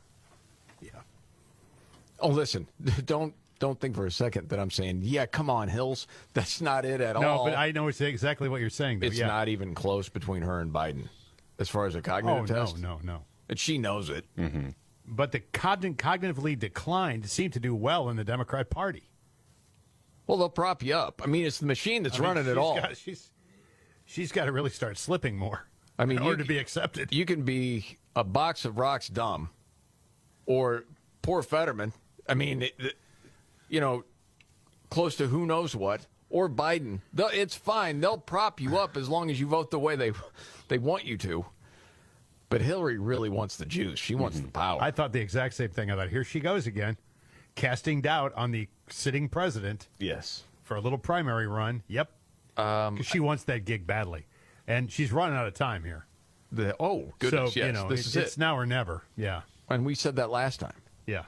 Oh, listen, don't think for a second that I'm saying, yeah, come on, Hills. That's not it at all. No, but I know exactly what you're saying. Though. It's not even close between her and Biden as far as a cognitive test. No. And she knows it. Mm-hmm. But the cognitively declined seem to do well in the Democrat Party. Well, they'll prop you up. I mean, it's the machine that's running it all. She's got to really start slipping more in order to be accepted. You can be a box of rocks dumb or poor Fetterman. I mean, close to who knows what, or Biden. It's fine. They'll prop you up as long as you vote the way they want you to. But Hillary really wants the juice. She wants the power. I thought the exact same thing. I thought, here she goes again, casting doubt on the sitting president. Yes. For a little primary run. Yep. Because she wants that gig badly. And she's running out of time here. Goodness, so, yes. This is it's now or never. Yeah. And we said that last time. Yeah.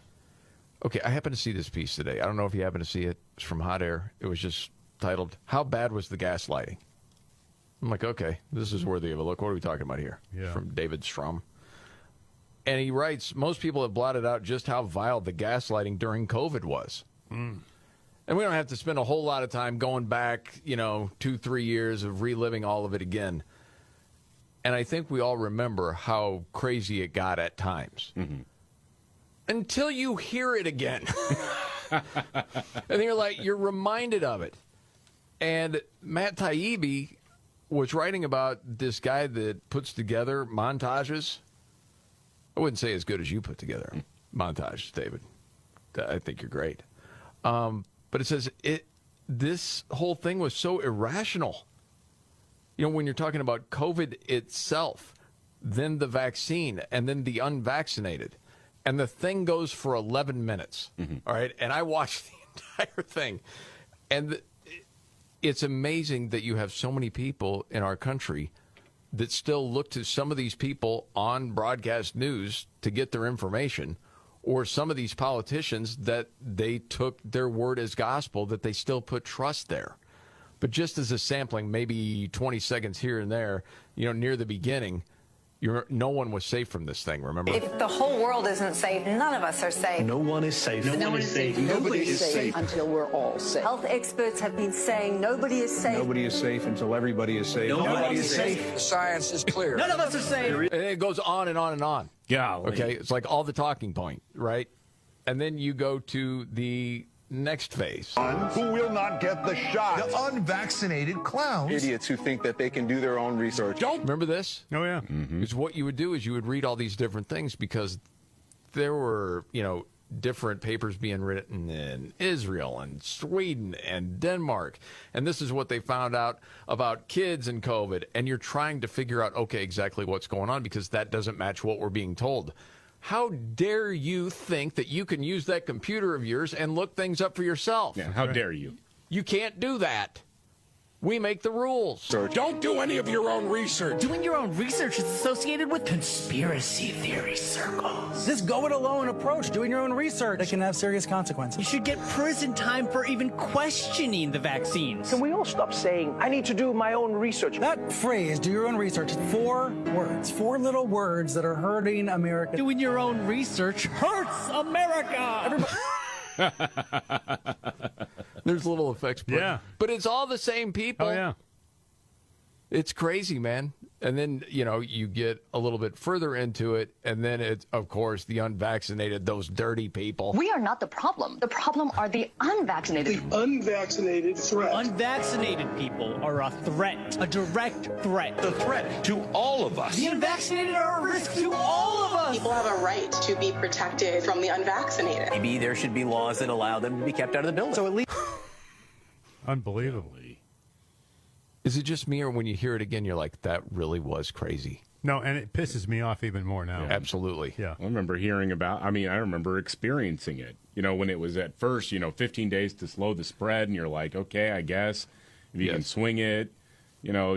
Okay, I happened to see this piece today. I don't know if you happen to see it. It's from Hot Air. It was just titled, "How Bad Was the Gaslighting?" I'm like, okay, this is worthy of a look. What are we talking about here? Yeah. From David Strum. And he writes, most people have blotted out just how vile the gaslighting during COVID was. And we don't have to spend a whole lot of time going back, 2-3 years of reliving all of it again. And I think we all remember how crazy it got at times. Until you hear it again. And then you're reminded of it. And Matt Taibbi was writing about this guy that puts together montages. I wouldn't say as good as you put together montages, David. I think you're great. But it says this whole thing was so irrational. When you're talking about COVID itself, then the vaccine, and then the unvaccinated. And the thing goes for 11 minutes, all right? And I watched the entire thing. And it's amazing that you have so many people in our country that still look to some of these people on broadcast news to get their information, or some of these politicians that they took their word as gospel, that they still put trust there. But just as a sampling, maybe 20 seconds here and there, near the beginning, no one was safe from this thing, remember? If the whole world isn't safe, none of us are safe. No one is safe. No one is safe. Nobody is safe until we're all safe. Health experts have been saying nobody is safe. Nobody is safe until everybody is safe. Nobody is safe. The science is clear. None of us are safe. And it goes on and on and on. Golly. Okay, it's like all the talking point, right? And then you go to the next phase. Who will not get the shot? The unvaccinated clowns. Idiots who think that they can do their own research. Remember this? Oh, yeah. Because what you would do is you would read all these different things, because there were, different papers being written in Israel and Sweden and Denmark. And this is what they found out about kids and COVID. And you're trying to figure out, okay, exactly what's going on, because that doesn't match what we're being told. How dare you think that you can use that computer of yours and look things up for yourself? Yeah, how dare you? You can't do that. We make the rules. Don't do any of your own research. Doing your own research is associated with conspiracy theory circles. This go-it-alone approach, doing your own research, that can have serious consequences. You should get prison time for even questioning the vaccines. Can we all stop saying, I need to do my own research? That phrase, do your own research, is 4 words. 4 little words that are hurting America. Doing your own research hurts America. There's little effects. But it's all the same people. Oh, yeah. It's crazy, man. And then, you get a little bit further into it, and then it's, of course, the unvaccinated, those dirty people. We are not the problem. The problem are the unvaccinated. The unvaccinated threat. Unvaccinated people are a threat, a direct threat. The threat to all of us. The unvaccinated are a risk to all of us. People have a right to be protected from the unvaccinated. Maybe there should be laws that allow them to be kept out of the building. So at least... Unbelievably. Is it just me, or when you hear it again, you're like, that really was crazy? No, and it pisses me off even more now. Yeah, absolutely. Yeah. I remember hearing I remember experiencing it. When it was at first, 15 days to slow the spread, and you're like, okay, I guess if you can swing it,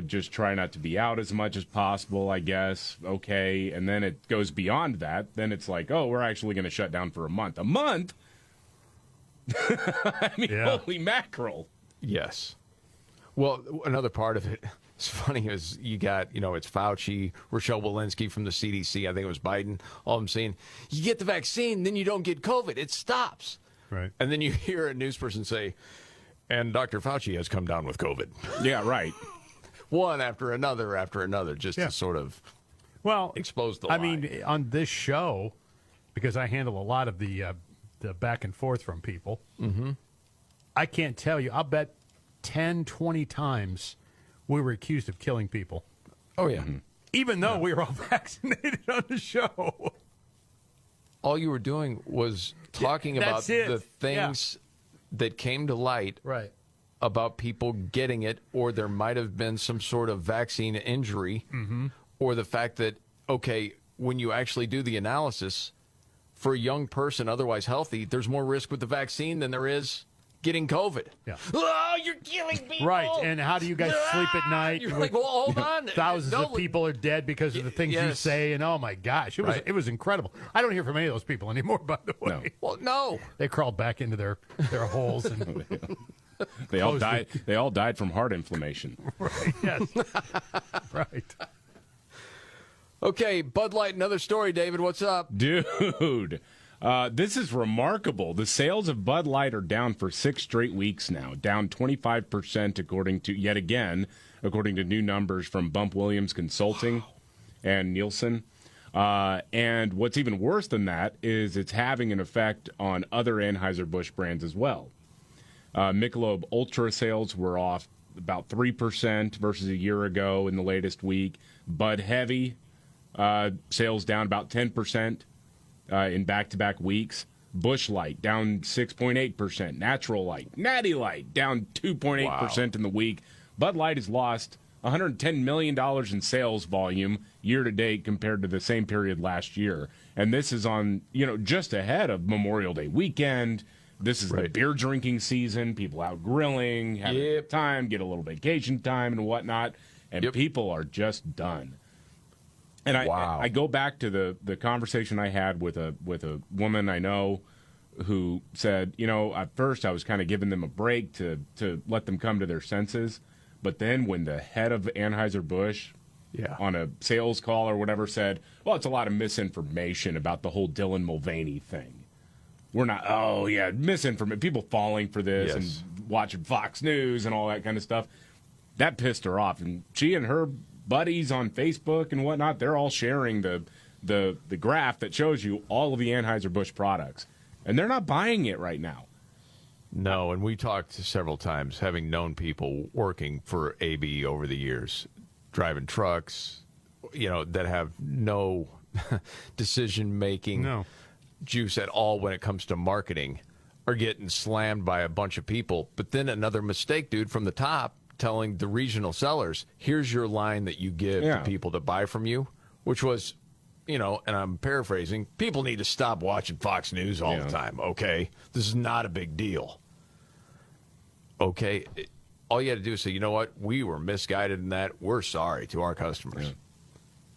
just try not to be out as much as possible, I guess. Okay. And then it goes beyond that. Then it's like, oh, we're actually going to shut down for a month. A month? I mean, holy mackerel. Yes. Well, another part of it, it's funny, is you got, it's Fauci, Rochelle Walensky from the CDC, I think it was Biden, all of them saying, you get the vaccine, then you don't get COVID. It stops. Right. And then you hear a news person say, and Dr. Fauci has come down with COVID. Yeah, right. One after another, just to sort of expose the lie. I mean, on this show, because I handle a lot of the back and forth from people, I can't tell you, I'll bet 10, 20 times we were accused of killing people. Oh, yeah. Even though we were all vaccinated on the show. All you were doing was talking about the things that came to light about people getting it, or there might have been some sort of vaccine injury, or the fact that okay, when you actually do the analysis, for a young person otherwise healthy, there's more risk with the vaccine than there is getting COVID. Yeah. Oh, you're killing people. Right, and how do you guys sleep at night? You're like, well, hold on. Thousands of people are dead because of the things you say, and oh my gosh, it was incredible. I don't hear from any of those people anymore, by the way. No. Well, no. They crawled back into their holes and they all died. They all died from heart inflammation. Right. Yes. Right. Okay, Bud Light, another story, David. What's up? Dude, this is remarkable. The sales of Bud Light are down for 6 straight weeks now, down 25% according to new numbers from Bump Williams Consulting and Nielsen. And what's even worse than that is it's having an effect on other Anheuser-Busch brands as well. Michelob Ultra sales were off about 3% versus a year ago in the latest week. Bud Heavy sales down about 10% in back-to-back weeks. Busch Light down 6.8%. Natural Light, Natty Light down 2.8% in the week. Bud Light has lost $110 million in sales volume year-to-date compared to the same period last year. And this is on, just ahead of Memorial Day weekend. This is the beer drinking season. People out grilling, having a good time, get a little vacation time and whatnot. And people are just done. And I go back to the conversation I had with a woman I know who said, at first I was kind of giving them a break to let them come to their senses. But then when the head of Anheuser-Busch on a sales call or whatever said, well, it's a lot of misinformation about the whole Dylan Mulvaney thing. We're not, misinformation, people falling for this and watching Fox News and all that kind of stuff. That pissed her off. And she and her buddies on Facebook and whatnot, they're all sharing the graph that shows you all of the Anheuser-Busch products. And they're not buying it right now. No, and we talked several times, having known people working for AB over the years, driving trucks, that have no decision-making juice at all when it comes to marketing, are getting slammed by a bunch of people. But then another mistake, dude, from the top, telling the regional sellers, here's your line that you give to people to buy from you, which was, and I'm paraphrasing, people need to stop watching Fox News all the time, okay? This is not a big deal. Okay? All you had to do is say, you know what? We were misguided in that. We're sorry to our customers. Yeah.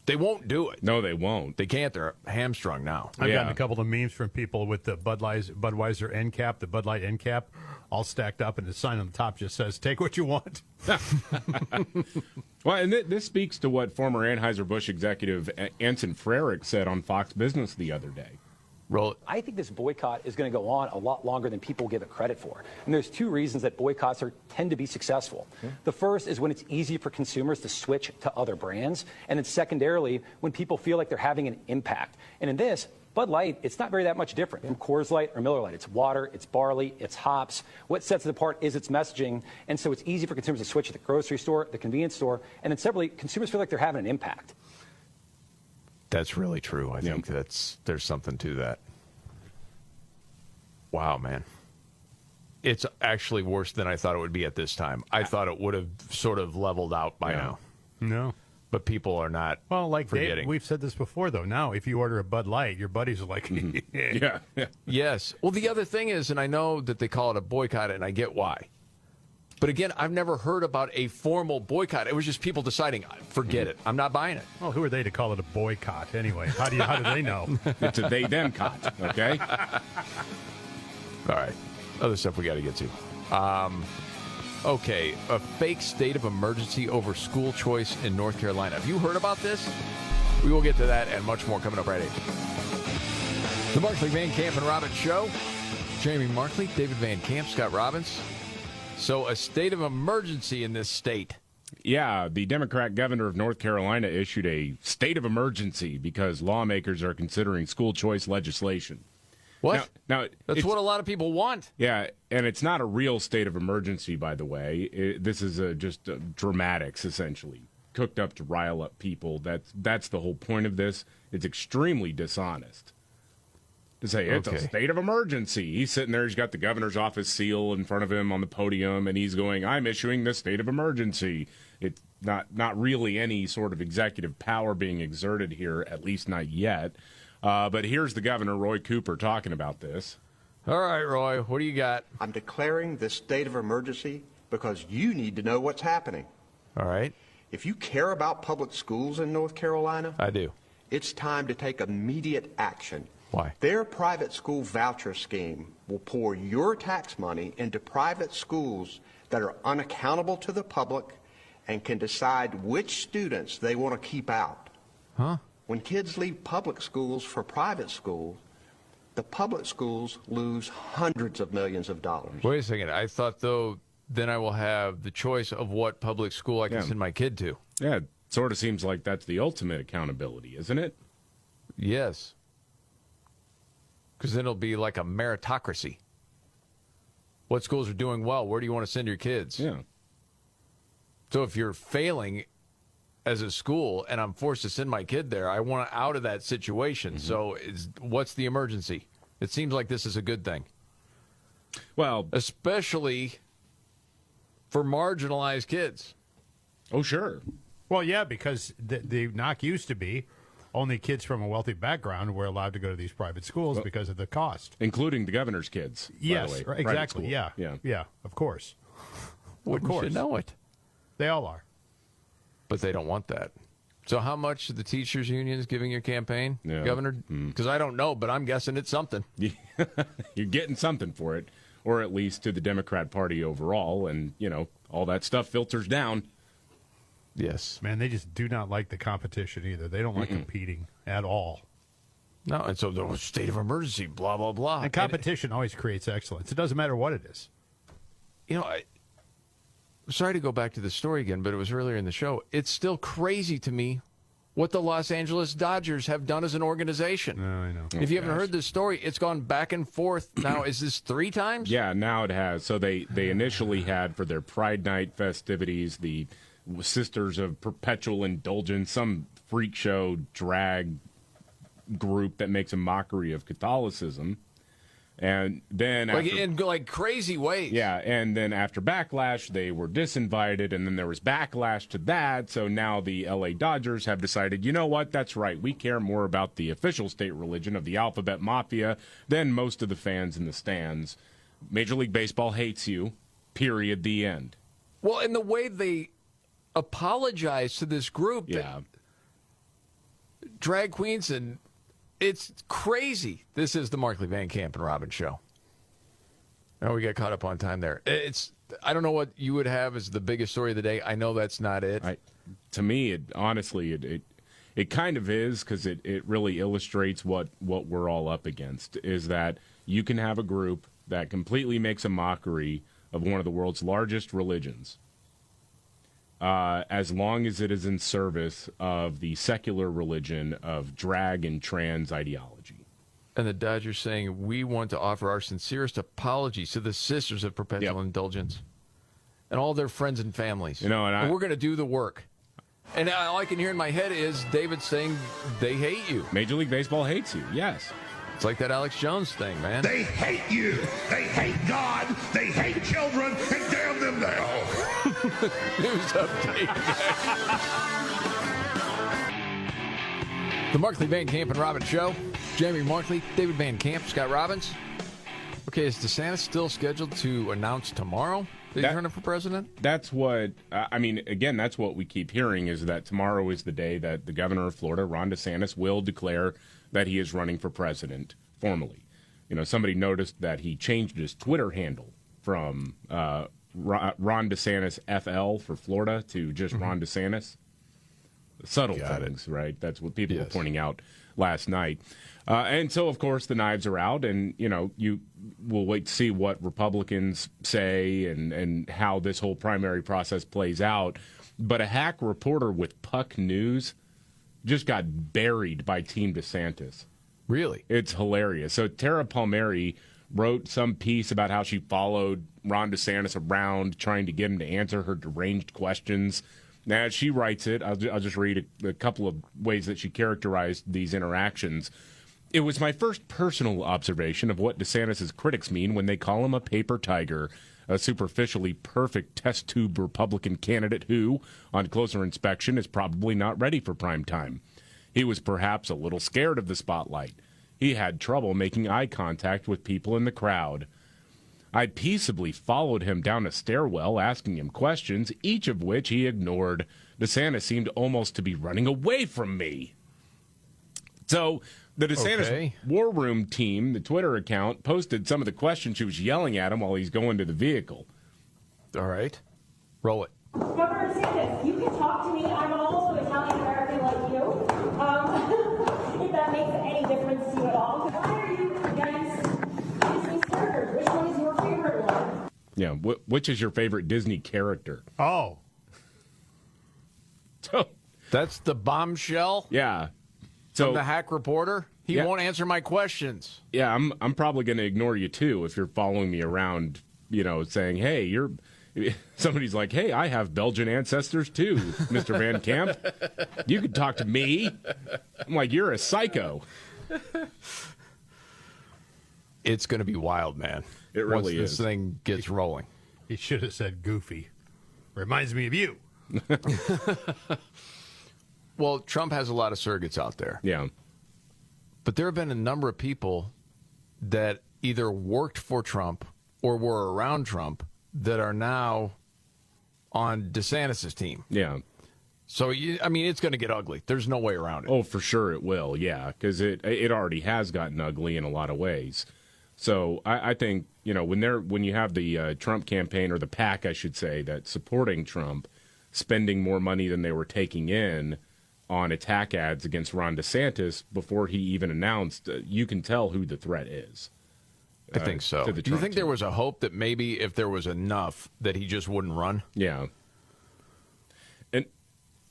They won't do it. No, they won't. They can't. They're hamstrung now. I've gotten a couple of memes from people with the Budweiser end cap, the Bud Light end cap, all stacked up, and the sign on the top just says, take what you want. Well, and this speaks to what former Anheuser-Busch executive Anson Frerick said on Fox Business the other day. I think this boycott is going to go on a lot longer than people give it credit for. And there's 2 reasons that boycotts tend to be successful. The first is when it's easy for consumers to switch to other brands. And then secondarily, when people feel like they're having an impact. And in this, Bud Light, it's not very that much different from Coors Light or Miller Lite. It's water, it's barley, it's hops. What sets it apart is its messaging. And so it's easy for consumers to switch to the grocery store, the convenience store. And then separately, consumers feel like they're having an impact. That's really true. I think there's something to that. Wow, man. It's actually worse than I thought it would be at this time. I thought it would have sort of leveled out by now. No. But people are not forgetting. Dave, we've said this before, though. Now, if you order a Bud Light, your buddies are like, Yes. Well, the other thing is, and I know that they call it a boycott, and I get why. But again, I've never heard about a formal boycott. It was just people deciding, forget it. I'm not buying it. Well, who are they to call it a boycott anyway? How do they know? It's a they-them-cot, okay? All right. Other stuff we got to get to. Okay. A fake state of emergency over school choice in North Carolina. Have you heard about this? We will get to that and much more coming up right at 8. The Markley, Van Camp, and Robbins Show. Jamie Markley, David Van Camp, Scott Robbins. So a state of emergency in this state. Yeah, the Democrat governor of North Carolina issued a state of emergency because lawmakers are considering school choice legislation. What? Now that's what a lot of people want. Yeah, and it's not a real state of emergency, by the way. This is just dramatics, essentially, cooked up to rile up people. That's the whole point of this. It's extremely dishonest to say it's a state of emergency. He's sitting there, he's got the governor's office seal in front of him on the podium, and he's going, I'm issuing this state of emergency. it's not really any sort of executive power being exerted here, at least not yet. But here's the governor, Roy Cooper, talking about this. All right, Roy, what do you got? I'm declaring this state of emergency because you need to know what's happening. All right. If you care about public schools in North Carolina, I do. It's time to take immediate action. Why? Their private school voucher scheme will pour your tax money into private schools that are unaccountable to the public and can decide which students they want to keep out. Huh? When kids leave public schools for private schools, the public schools lose hundreds of millions of dollars. Wait a second. I thought, though, then I will have the choice of what public school I can send my kid to. Yeah, it sort of seems like that's the ultimate accountability, isn't it? Yes. Because then it'll be like a meritocracy. What schools are doing well? Where do you want to send your kids? Yeah. So if you're failing as a school and I'm forced to send my kid there, I want out of that situation. Mm-hmm. So what's the emergency? It seems like this is a good thing. Well, especially for marginalized kids. Oh, sure. Well, yeah, because the knock used to be only kids from a wealthy background were allowed to go to these private schools because of the cost. Including the governor's kids. Yes, by the way. right, exactly. Yeah. Yeah, of course. Wouldn't you know it? They all are. But they don't want that. So how much the teachers' union is giving your campaign, Governor? Because I don't know, but I'm guessing it's something. You're getting something for it, or at least to the Democrat Party overall, and, all that stuff filters down. Yes. Man, they just do not like the competition either. They don't like competing at all. No, and so the state of emergency, blah, blah, blah. And competition always creates excellence. It doesn't matter what it is. Sorry to go back to the story again, but it was earlier in the show. It's still crazy to me what the Los Angeles Dodgers have done as an organization. No, I know. If you haven't heard this story, it's gone back and forth. Now, is this 3 times? Yeah, now it has. So they initially had for their Pride Night festivities the Sisters of Perpetual Indulgence, some freak show drag group that makes a mockery of Catholicism. And then in crazy ways. Yeah, and then after backlash, they were disinvited, and then there was backlash to that. So now the LA Dodgers have decided, you know what, that's right. We care more about the official state religion of the Alphabet Mafia than most of the fans in the stands. Major League Baseball hates you, period, the end. Well, and the way they apologize to this group, drag queens, and it's crazy. This is the Markley, Van Camp, and Robbins show. Oh, we got caught up on time there. I don't know what you would have as the biggest story of the day. I know that's not it. To me, it kind of is, because it really illustrates what we're all up against, is that you can have a group that completely makes a mockery of one of the world's largest religions, as long as it is in service of the secular religion of drag and trans ideology. And the Dodgers saying, we want to offer our sincerest apologies to the Sisters of Perpetual Indulgence and all their friends and families. And we're going to do the work. And all I can hear in my head is David saying they hate you. Major League Baseball hates you, yes. It's like that Alex Jones thing, man. They hate you. They hate God. They hate children. And damn them now. News update. The Markley, Van Camp, and Robbins show. Jamie Markley, David Van Camp, Scott Robbins. Okay, is DeSantis still scheduled to announce tomorrow that he's running for president? That's what, again, that's what we keep hearing, is that tomorrow is the day that the governor of Florida, Ron DeSantis, will declare that he is running for president formally. Somebody noticed that he changed his Twitter handle from Ron DeSantis FL for Florida to just Ron DeSantis. Subtle things, right? That's what people were pointing out last night. And so, of course, the knives are out, and, you will wait to see what Republicans say and how this whole primary process plays out. But a hack reporter with Puck News just got buried by Team DeSantis. Really? It's hilarious. So Tara Palmieri wrote some piece about how she followed Ron DeSantis around trying to get him to answer her deranged questions. Now, as she writes it, I'll just read a couple of ways that she characterized these interactions. It was my first personal observation of what DeSantis' critics mean when they call him a paper tiger. a superficially perfect test tube Republican candidate who, on closer inspection, is probably not ready for prime time. He was perhaps a little scared of the spotlight. He had trouble making eye contact with people in the crowd. I peaceably followed him down a stairwell, asking him questions, each of which he ignored. DeSantis seemed almost to be running away from me. So the DeSantis War Room team, the Twitter account, posted some of the questions she was yelling at him while he's going to the vehicle. All right. Roll it. Governor DeSantis, you can talk to me. I'm also Italian-American like you. If that makes any difference to you at all. Why are you against Disney characters? Which one is your favorite one? Yeah, which is your favorite Disney character? Oh. So that's the bombshell? Yeah. From the hack reporter? He Yeah. won't answer my questions. Yeah, I'm probably going to ignore you, too, if you're following me around, saying, hey, you're... Somebody's like, hey, I have Belgian ancestors, too, Mr. Van Camp. You could talk to me. I'm like, you're a psycho. It's going to be wild, man. It really Once is. this thing gets rolling. He should have said goofy. Reminds me of you. Well, Trump has a lot of surrogates out there. Yeah. But there have been a number of people that either worked for Trump or were around Trump that are now on DeSantis' team. Yeah. So, it's going to get ugly. There's no way around it. Oh, for sure it will, yeah, because it already has gotten ugly in a lot of ways. So I think, when you have the Trump campaign, or the PAC, I should say, that's supporting Trump, spending more money than they were taking in on attack ads against Ron DeSantis before he even announced, you can tell who the threat is. I think so. To the Do you Trump think team. there was a hope that maybe if there was enough that he just wouldn't run? Yeah. And,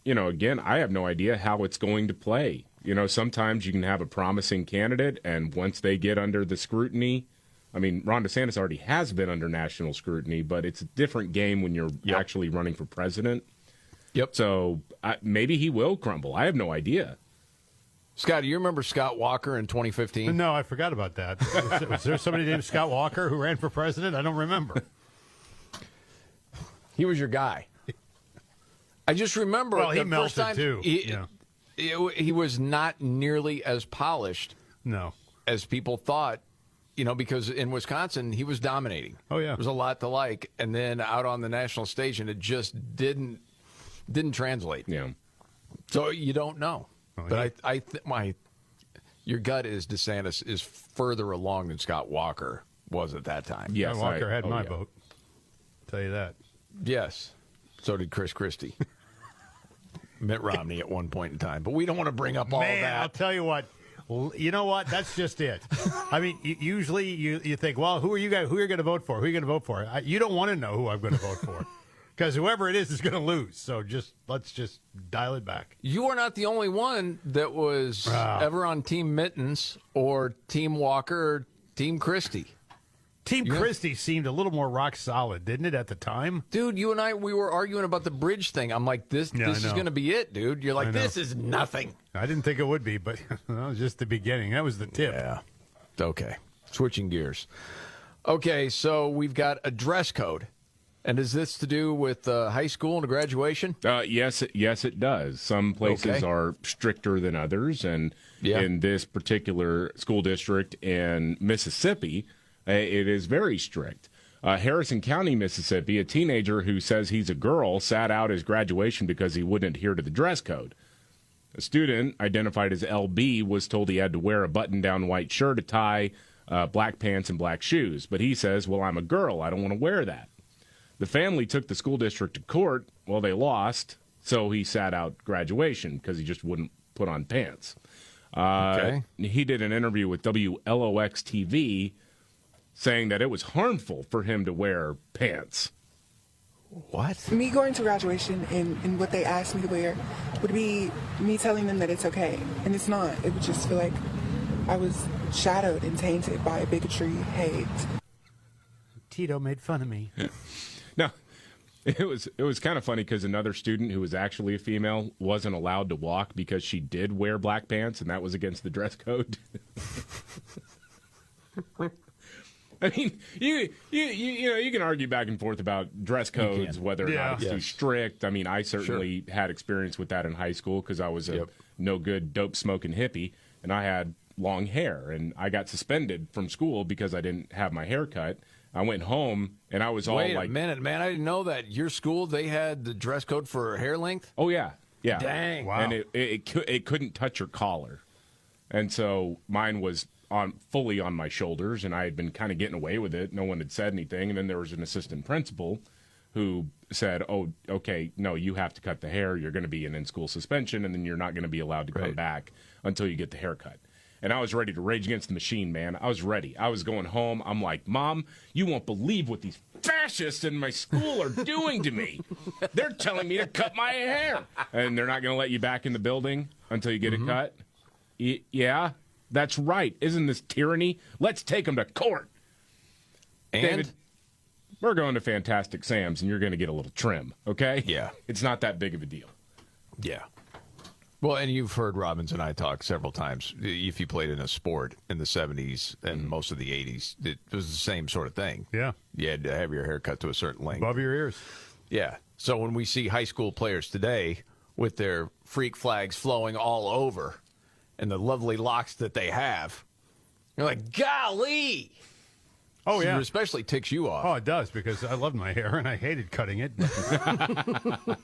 again, I have no idea how it's going to play. Sometimes you can have a promising candidate, and once they get under the scrutiny, Ron DeSantis already has been under national scrutiny, but it's a different game when you're actually running for president. Yep. So maybe he will crumble. I have no idea. Scott, do you remember Scott Walker in 2015? No, I forgot about that. Was there somebody named Scott Walker who ran for president? I don't remember. He was your guy. I just remember Well, he the melted first time too. he was not nearly as polished as people thought, because in Wisconsin he was dominating. Oh, yeah. There was a lot to like, and then out on the national stage, and it just didn't translate. Yeah. So you don't know. Oh, But your gut is DeSantis is further along than Scott Walker was at that time. Yes, Walker had my vote. Tell you that. Yes. So did Chris Christie. Mitt Romney at one point in time. But we don't want to bring up all of that. I'll tell you what. You know what? That's just it. Usually you think, well, who are you guys? Who are you going to vote for? Who are you going to vote for? You don't want to know who I'm going to vote for, because whoever it is going to lose. So let's just dial it back. You are not the only one that was ever on Team Mittens or Team Walker or Team Christie. Team Christie seemed a little more rock solid, didn't it, at the time? Dude, you and I, we were arguing about the bridge thing. I'm like, this is going to be it, dude. You're like, this is nothing. I didn't think it would be, but that was just the beginning. That was the tip. Yeah. Okay. Switching gears. Okay, so we've got a dress code. And is this to do with high school and graduation? Yes, it does. Some places are stricter than others, and in this particular school district in Mississippi, it is very strict. Harrison County, Mississippi, a teenager who says he's a girl sat out his graduation because he wouldn't adhere to the dress code. A student, identified as LB, was told he had to wear a button-down white shirt, a tie, black pants, and black shoes. But he says, well, I'm a girl. I don't want to wear that. The family took the school district to court. Well, they lost, so he sat out graduation because he just wouldn't put on pants. He did an interview with WLOX-TV saying that it was harmful for him to wear pants. What? Me going to graduation and what they asked me to wear would be me telling them that it's okay. And it's not. It would just feel like I was shadowed and tainted by bigotry, hate. Tito made fun of me. No, it was kind of funny because another student who was actually a female wasn't allowed to walk because she did wear black pants, and that was against the dress code. I mean, you know, you can argue back and forth about dress codes, whether or not it's too strict. I mean, I certainly had experience with that in high school because I was a no good dope smoking hippie, and I had long hair, and I got suspended from school because I didn't have my hair cut. I went home, and I was all like... Wait a minute, man. I didn't know that. Your school, they had the dress code for hair length? Oh, yeah. Yeah. Dang. Wow. And it couldn't touch your collar. And so mine was fully on my shoulders, and I had been kind of getting away with it. No one had said anything. And then there was an assistant principal who said, oh, okay, no, you have to cut the hair. You're going to be in school suspension, and then you're not going to be allowed to come back until you get the haircut. And I was ready to rage against the machine, man. I was ready. I was going home. I'm like, Mom, you won't believe what these fascists in my school are doing to me. They're telling me to cut my hair. And they're not going to let you back in the building until you get it cut? Yeah, that's right. Isn't this tyranny? Let's take them to court. And? David, we're going to Fantastic Sam's, and you're going to get a little trim, okay? Yeah. It's not that big of a deal. Yeah. Well, and you've heard Robbins and I talk several times. If you played in a sport in the 70s and most of the 80s, it was the same sort of thing. Yeah. You had to have your hair cut to a certain length. Above your ears. Yeah. So when we see high school players today with their freak flags flowing all over and the lovely locks that they have, you're like, golly! Oh, yeah. It especially ticks you off. Oh, it does, because I loved my hair, and I hated cutting it.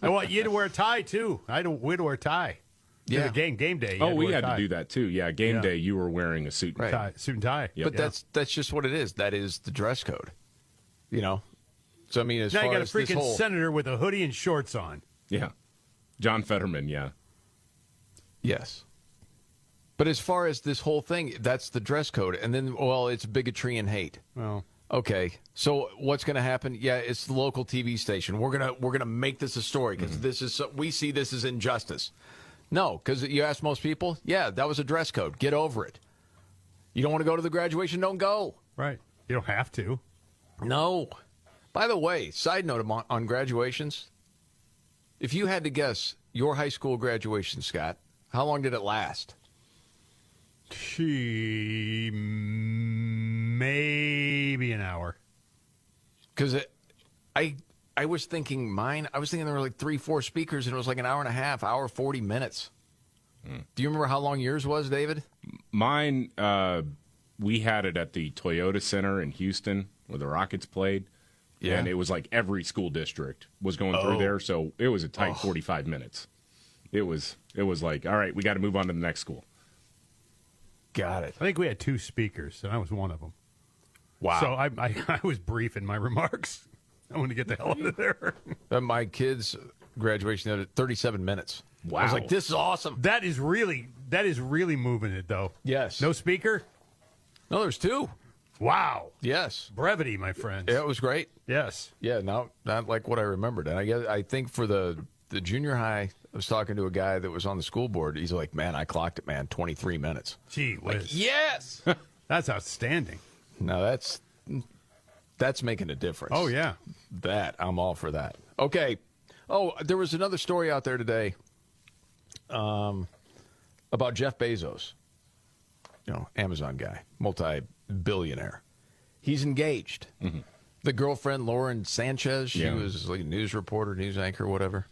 Well, you had to wear a tie, too. We'd wear a tie. Yeah. Game day. Oh, we had to do that, too. Yeah, game day, you were wearing a suit and tie. Suit and tie. Yep. But that's just what it is. That is the dress code. You know? So, I mean, as now far you got a as this freaking whole... senator with a hoodie and shorts on. Yeah. John Fetterman, yeah. Yes. But as far as this whole thing, that's the dress code. And then, well, it's bigotry and hate. Well, okay. So what's going to happen? Yeah, it's the local TV station. We're gonna make this a story because this is we see this as injustice. No, because you ask most people, yeah, that was a dress code. Get over it. You don't want to go to the graduation? Don't go. Right. You don't have to. No. By the way, side note on graduations, if you had to guess your high school graduation, Scott, how long did it last? Maybe an hour. Because I was thinking mine. I was thinking there were like 3-4 speakers, and it was like an hour and a half, hour 40 minutes. Do you remember how long yours was, David? Mine, we had it at the Toyota Center in Houston where the Rockets played. Yeah. And it was like every school district was going through there, so it was a tight 45 minutes. It was like, all right, we got to move on to the next school. Got it. I think we had 2 speakers, and I was one of them. Wow. So I was brief in my remarks. I want to get the hell out of there. My kids' graduation had 37 minutes. Wow. I was like, this is awesome. That is really moving it, though. Yes. No speaker? No, there's 2. Wow. Yes. Brevity, my friends. Yeah, it was great. Yes. Yeah, not like what I remembered. And I think for the junior high, I was talking to a guy that was on the school board. He's like, man, I clocked it, man, 23 minutes. Gee whiz. Like, yes. That's outstanding. No, that's making a difference. Oh, yeah. I'm all for that. Okay. Oh, there was another story out there today about Jeff Bezos, Amazon guy, multi-billionaire. He's engaged. Mm-hmm. The girlfriend, Lauren Sanchez, she was like a news reporter, news anchor, whatever.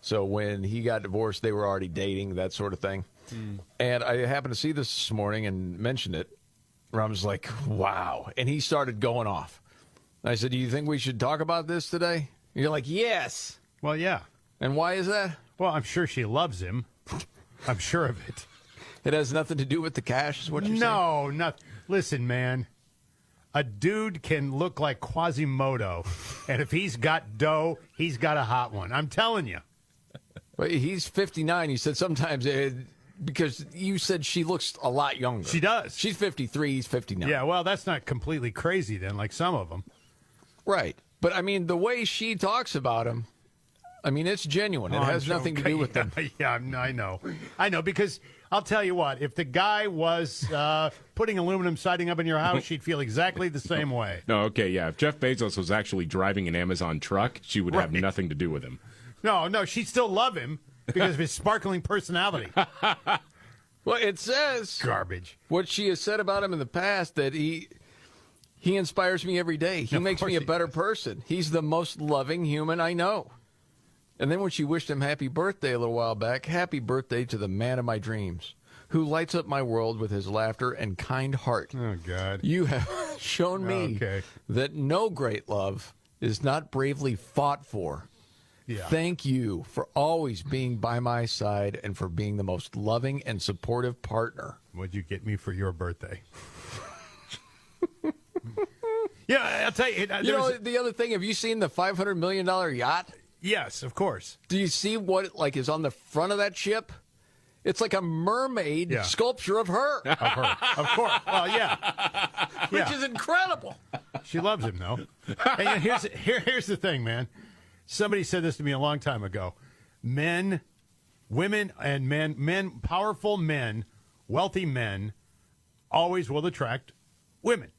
So when he got divorced, they were already dating, that sort of thing. And I happened to see this morning and mentioned it. I was like, wow. And he started going off. I said, do you think we should talk about this today? And you're like, yes. Well, yeah. And why is that? Well, I'm sure she loves him. I'm sure of it. It has nothing to do with the cash, is what you're saying? No, not. Listen, man. A dude can look like Quasimodo, and if he's got dough, he's got a hot one. I'm telling you. Well, he's 59. You said sometimes, because you said she looks a lot younger. She does. She's 53. He's 59. Yeah, well, that's not completely crazy then, like some of them. Right. But, I mean, the way she talks about him, I mean, it's genuine. It has nothing to do with them. Yeah, I know. I know, because I'll tell you what, if the guy was putting aluminum siding up in your house, she'd feel exactly the same way. No, okay, yeah. If Jeff Bezos was actually driving an Amazon truck, she would have nothing to do with him. No, she'd still love him because of his sparkling personality. Well, it says... Garbage. What she has said about him in the past, that He inspires me every day. He makes me a better person. He's the most loving human I know. And then when she wished him happy birthday a little while back, happy birthday to the man of my dreams, who lights up my world with his laughter and kind heart. Oh, God. You have shown me that no great love is not bravely fought for. Yeah. Thank you for always being by my side and for being the most loving and supportive partner. What'd you get me for your birthday? Yeah, I'll tell you. The other thing, have you seen the $500 million yacht? Yes, of course. Do you see what is on the front of that ship? It's like a mermaid sculpture of her. Of course. Well, yeah. Which is incredible. She loves him, though. And here's the thing, man. Somebody said this to me a long time ago. Women, and men, powerful men, wealthy men, always will attract women.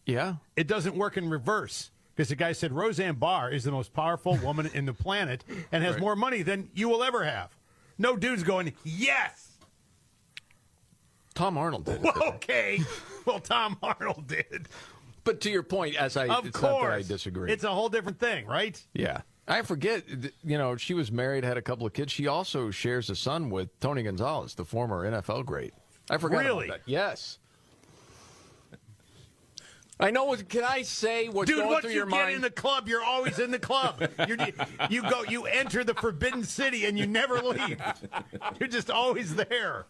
Yeah. It doesn't work in reverse. Because the guy said Roseanne Barr is the most powerful woman in the planet and has more money than you will ever have. No dude's going, yes. Tom Arnold did. Well, okay. Well, Tom Arnold did. But to your point, it's not that I disagree. It's a whole different thing, right? Yeah. I forget, she was married, had a couple of kids. She also shares a son with Tony Gonzalez, the former NFL great. I forgot about that. Yes. I know. Can I say what's going through your mind? Dude, once you get in the club, you're always in the club. You enter the forbidden city and you never leave. You're just always there.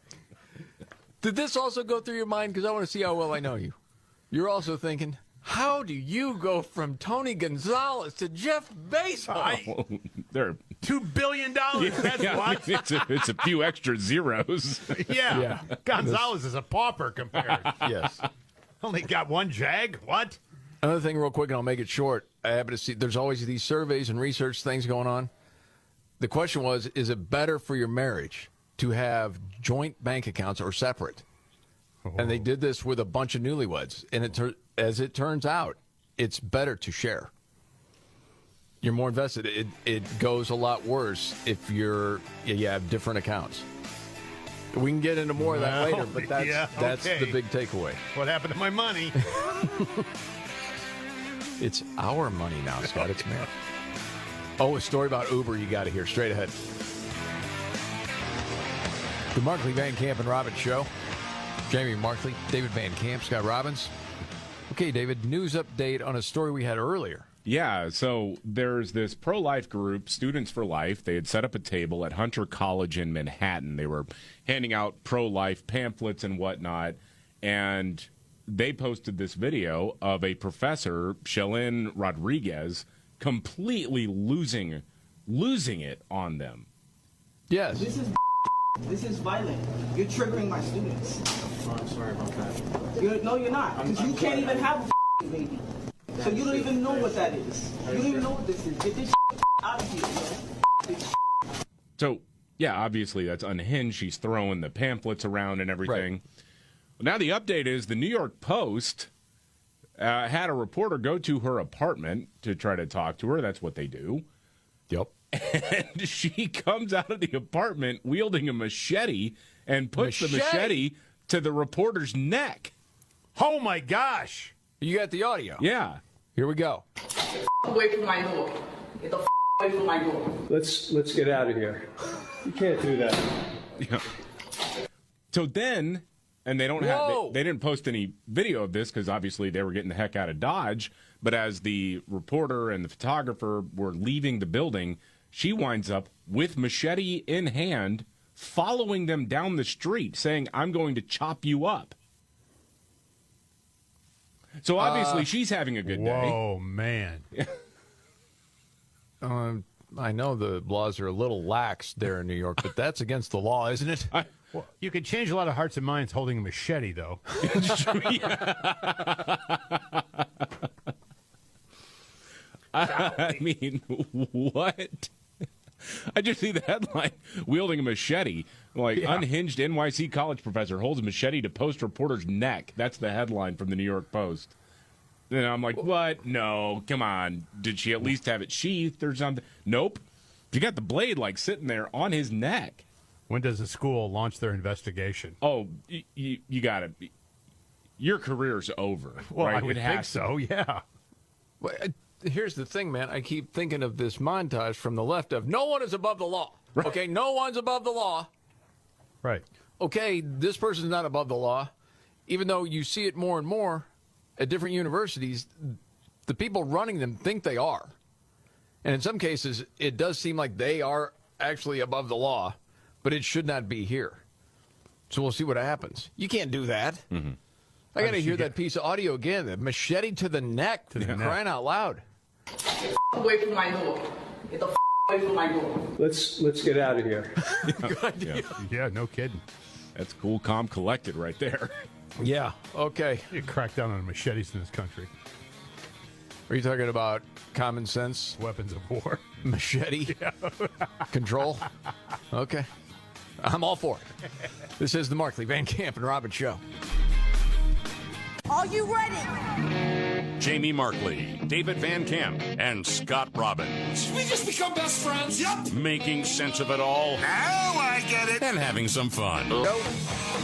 Did this also go through your mind? Because I want to see how well I know you. You're also thinking, how do you go from Tony Gonzalez to Jeff Bezos? They're $2 billion. That's what. It's a few extra zeros. Yeah. Gonzalez is a pauper compared. Yes. Only got one Jag? What? Another thing real quick, and I'll make it short. I happen to see there's always these surveys and research things going on. The question was, is it better for your marriage to have joint bank accounts or separate? And they did this with a bunch of newlyweds. And as it turns out, it's better to share. You're more invested. It goes a lot worse if you have different accounts. We can get into more of that later, but that's the big takeaway. What happened to my money? It's our money now, Scott. It's me. Oh, a story about Uber you got to hear straight ahead. The Markley, Van Camp, and Robbins Show. Jamie Markley, David Van Camp, Scott Robbins. Okay, David, news update on a story we had earlier. Yeah, so there's this pro-life group, Students for Life. They had set up a table at Hunter College in Manhattan. They were handing out pro-life pamphlets and whatnot, and they posted this video of a professor, Shalyn Rodriguez, completely losing it on them. Yes. This is violent. You're triggering my students. Oh, I'm sorry about that. No, you're not. Because you can't even have a baby. So you don't even know what that is. You don't even know what this is. Get this out of here, man. So, yeah, obviously that's unhinged. She's throwing the pamphlets around and everything. Right. Now the update is the New York Post had a reporter go to her apartment to try to talk to her. That's what they do. Yep. And she comes out of the apartment wielding a machete and puts the machete to the reporter's neck. Oh, my gosh. You got the audio? Yeah. Here we go. Away from my door. Get the away from my door. Let's get out of here. You can't do that. Yeah. So then, and they don't have, they didn't post any video of this because obviously they were getting the heck out of Dodge. But as the reporter and the photographer were leaving the building, she winds up with machete in hand, following them down the street, saying, "I'm going to chop you up." So obviously she's having a good day. Oh, man. I know the laws are a little lax there in New York, but that's against the law, isn't it? Well, you can change a lot of hearts and minds holding a machete, though. It's true. I mean, what? I just see the headline, wielding a machete. Like, unhinged NYC college professor holds a machete to post reporter's neck. That's the headline from the New York Post. And I'm like, what? No, come on. Did she at least have it sheathed or something? Nope. She got the blade, like, sitting there on his neck. When does the school launch their investigation? Oh, you got to. your career's over. Well, right? I would think so, yeah. Well, here's the thing, man. I keep thinking of this montage from the left of no one is above the law. Right. Okay, no one's above the law. Right. Okay, this person's not above the law. Even though you see it more and more at different universities, the people running them think they are. And in some cases, it does seem like they are actually above the law, but it should not be here. So we'll see what happens. You can't do that. Mm-hmm. I got to hear that piece of audio again. The machete to the neck. Crying out loud. Away from my door. Get the away from my door. Let's get out of here. Good idea. Yeah, no kidding. That's cool, calm, collected right there. Yeah, okay. You crack down on machetes in this country. Are you talking about common sense? Weapons of war. Machete? Yeah. Control? Okay. I'm all for it. This is the Markley, Van Camp, and Robbins Show. Are you ready? Jamie Markley, David Van Camp, and Scott Robbins. We just become best friends. Yep. Making sense of it all. Now I get it. And having some fun.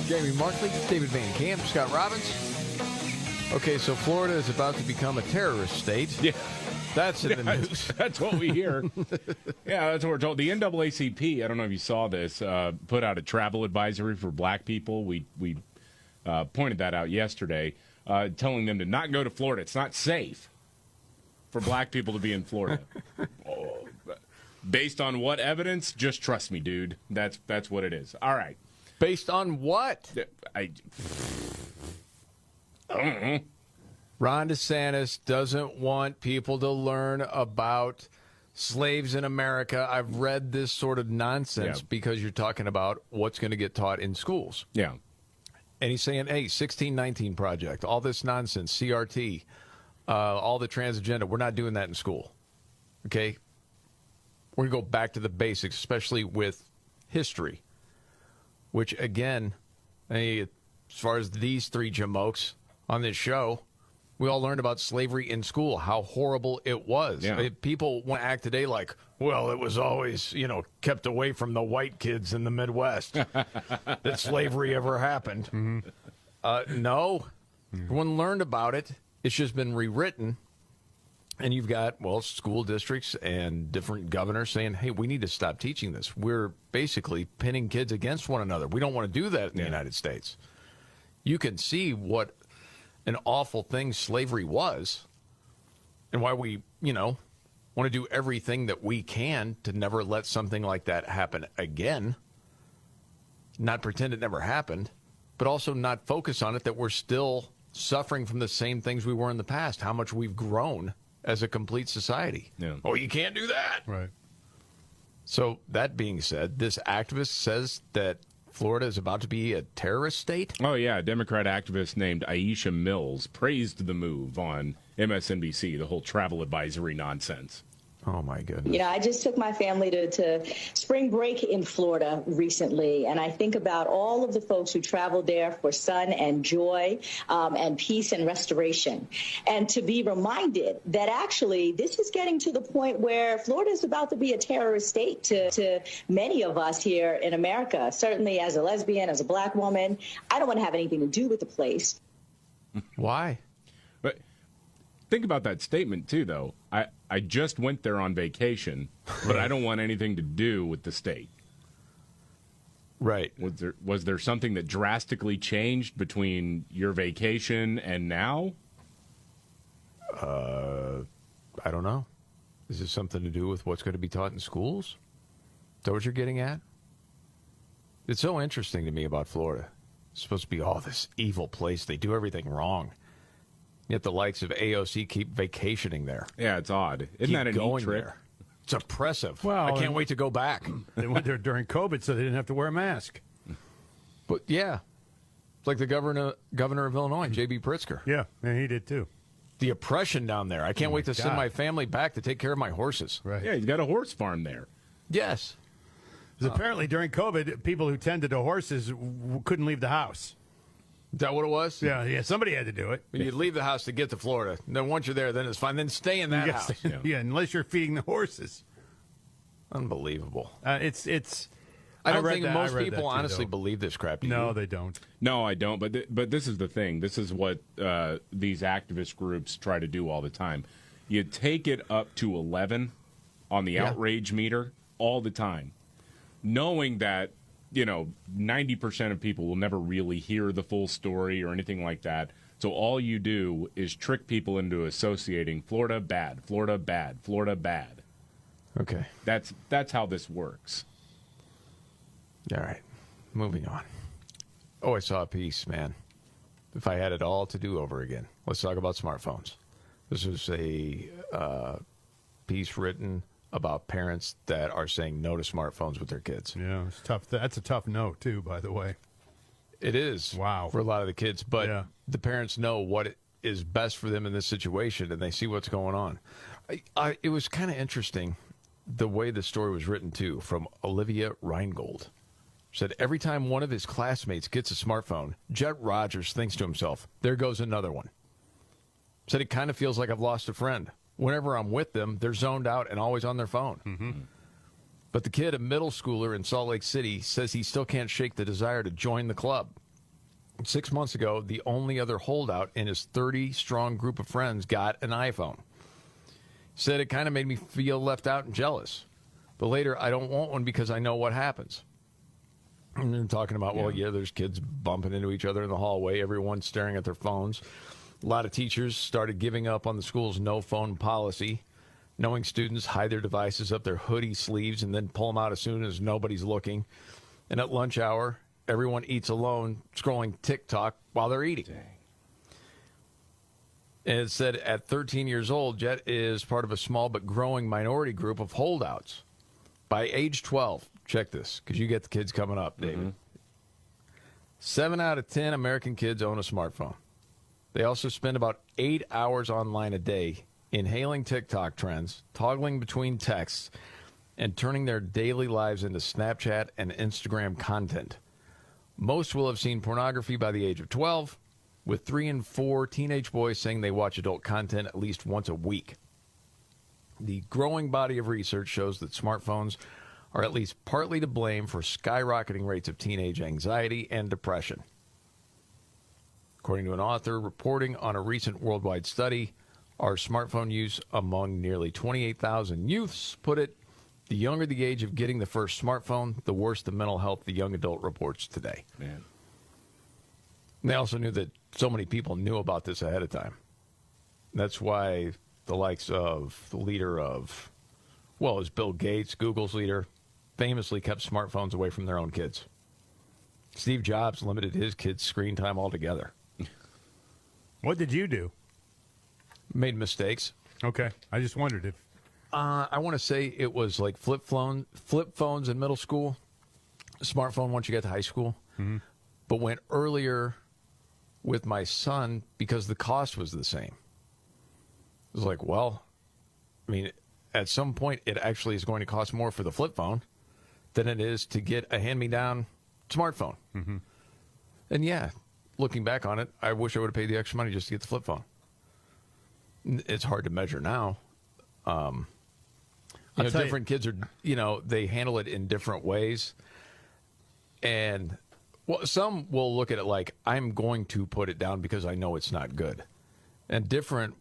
Jamie Markley, David Van Camp, Scott Robbins. Okay, so Florida is about to become a terrorist state. Yeah. That's in the news. That's what we hear. Yeah, that's what we're told. The NAACP, I don't know if you saw this, put out a travel advisory for black people. We pointed that out yesterday, telling them to not go to Florida. It's not safe for black people to be in Florida. Based on what evidence? Just trust me, dude. That's what it is. All right. Based on what? I don't know. Ron DeSantis doesn't want people to learn about slaves in America. I've read this sort of nonsense because you're talking about what's going to get taught in schools. Yeah. And he's saying, hey, 1619 Project, all this nonsense, CRT, all the trans agenda, we're not doing that in school. Okay? We're going to go back to the basics, especially with history, which, again, as far as these three jamokes on this show, we all learned about slavery in school, how horrible it was. Yeah. People want to act today like, well, it was always, kept away from the white kids in the Midwest that slavery ever happened. Mm-hmm. No. Everyone learned about it. It's just been rewritten. And you've got, school districts and different governors saying, hey, we need to stop teaching this. We're basically pinning kids against one another. We don't want to do that in the United States. You can see what an awful thing slavery was and why we, want to do everything that we can to never let something like that happen again. Not pretend it never happened, but also not focus on it that we're still suffering from the same things we were in the past, how much we've grown as a complete society. Yeah. Oh, you can't do that. Right. So that being said, this activist says that Florida is about to be a terrorist state? Oh, yeah. A Democrat activist named Aisha Mills praised the move on MSNBC, the whole travel advisory nonsense. Oh, my goodness. I just took my family to spring break in Florida recently, and I think about all of the folks who traveled there for sun and joy and peace and restoration. And to be reminded that actually this is getting to the point where Florida is about to be a terrorist state to many of us here in America. Certainly as a lesbian, as a black woman, I don't want to have anything to do with the place. Why? But think about that statement, too, though. I just went there on vacation, but I don't want anything to do with the state. Right. Was there something that drastically changed between your vacation and now? I don't know. Is this something to do with what's going to be taught in schools? Is that what you're getting at? It's so interesting to me about Florida. It's supposed to be this evil place. They do everything wrong. Yet the likes of AOC keep vacationing there. Yeah, it's odd. Isn't that a neat trip? There. It's oppressive. Well, I can't wait to go back. They went there during COVID, so they didn't have to wear a mask. But yeah, it's like the governor of Illinois, J.B. Pritzker. Yeah, and he did too. The oppression down there. I can't wait to send my family back to take care of my horses. Right. Yeah, he's got a horse farm there. Yes. Because apparently during COVID, people who tended to horses couldn't leave the house. Is that what it was? Yeah, somebody had to do it. You'd leave the house to get to Florida. Then once you're there, then it's fine. Then stay in that house. Yeah, unless you're feeding the horses. Unbelievable. It's I don't read think that- most I read people that too, honestly though. believe this crap. Do No, you? they don't. No, I don't. But this is the thing. This is what these activist groups try to do all the time. You take it up to 11 on the outrage meter all the time, knowing that 90% of people will never really hear the full story or anything like that. So all you do is trick people into associating Florida bad, Florida bad, Florida bad. Okay. That's how this works. All right. Moving on. Oh, I saw a piece, man. If I had it all to do over again. Let's talk about smartphones. This is a piece written about parents that are saying no to smartphones with their kids. Yeah, it's tough. That's a tough note, too, by the way. It is. Wow. For a lot of the kids. But the parents know what is best for them in this situation, and they see what's going on. It was kind of interesting the way the story was written, too, from Olivia Reingold. Said every time one of his classmates gets a smartphone, Jet Rogers thinks to himself, there goes another one. Said it kind of feels like I've lost a friend. Whenever I'm with them, they're zoned out and always on their phone. Mm-hmm. But the kid, a middle schooler in Salt Lake City, says he still can't shake the desire to join the club. 6 months ago, the only other holdout in his 30-strong group of friends got an iPhone. Said it kind of made me feel left out and jealous. But later, I don't want one because I know what happens. And they're talking about, there's kids bumping into each other in the hallway, everyone's staring at their phones. A lot of teachers started giving up on the school's no phone policy, knowing students hide their devices up their hoodie sleeves and then pull them out as soon as nobody's looking. And at lunch hour, everyone eats alone, scrolling TikTok while they're eating. Dang. And it said at 13 years old, Jet is part of a small but growing minority group of holdouts. By age 12, check this, because you get the kids coming up, David. 7 out of 10 American kids own a smartphone. They also spend about 8 hours online a day, inhaling TikTok trends, toggling between texts, and turning their daily lives into Snapchat and Instagram content. Most will have seen pornography by the age of 12, with 3 in 4 teenage boys saying they watch adult content at least once a week. The growing body of research shows that smartphones are at least partly to blame for skyrocketing rates of teenage anxiety and depression. According to an author reporting on a recent worldwide study, our smartphone use among nearly 28,000 youths put it, the younger the age of getting the first smartphone, the worse the mental health the young adult reports today. Man. They also knew that so many people knew about this ahead of time. That's why the likes of the leader of, is Bill Gates, Google's leader, famously kept smartphones away from their own kids. Steve Jobs limited his kids' screen time altogether. What did you do? Made mistakes. Okay. I just wondered if... I want to say it was like flip phones in middle school, smartphone once you get to high school, but went earlier with my son because the cost was the same. It was like, at some point, it actually is going to cost more for the flip phone than it is to get a hand-me-down smartphone. Mm-hmm. And looking back on it, I wish I would have paid the extra money just to get the flip phone. It's hard to measure now. Different kids are, they handle it in different ways. And some will look at it like, I'm going to put it down because I know it's not good. And different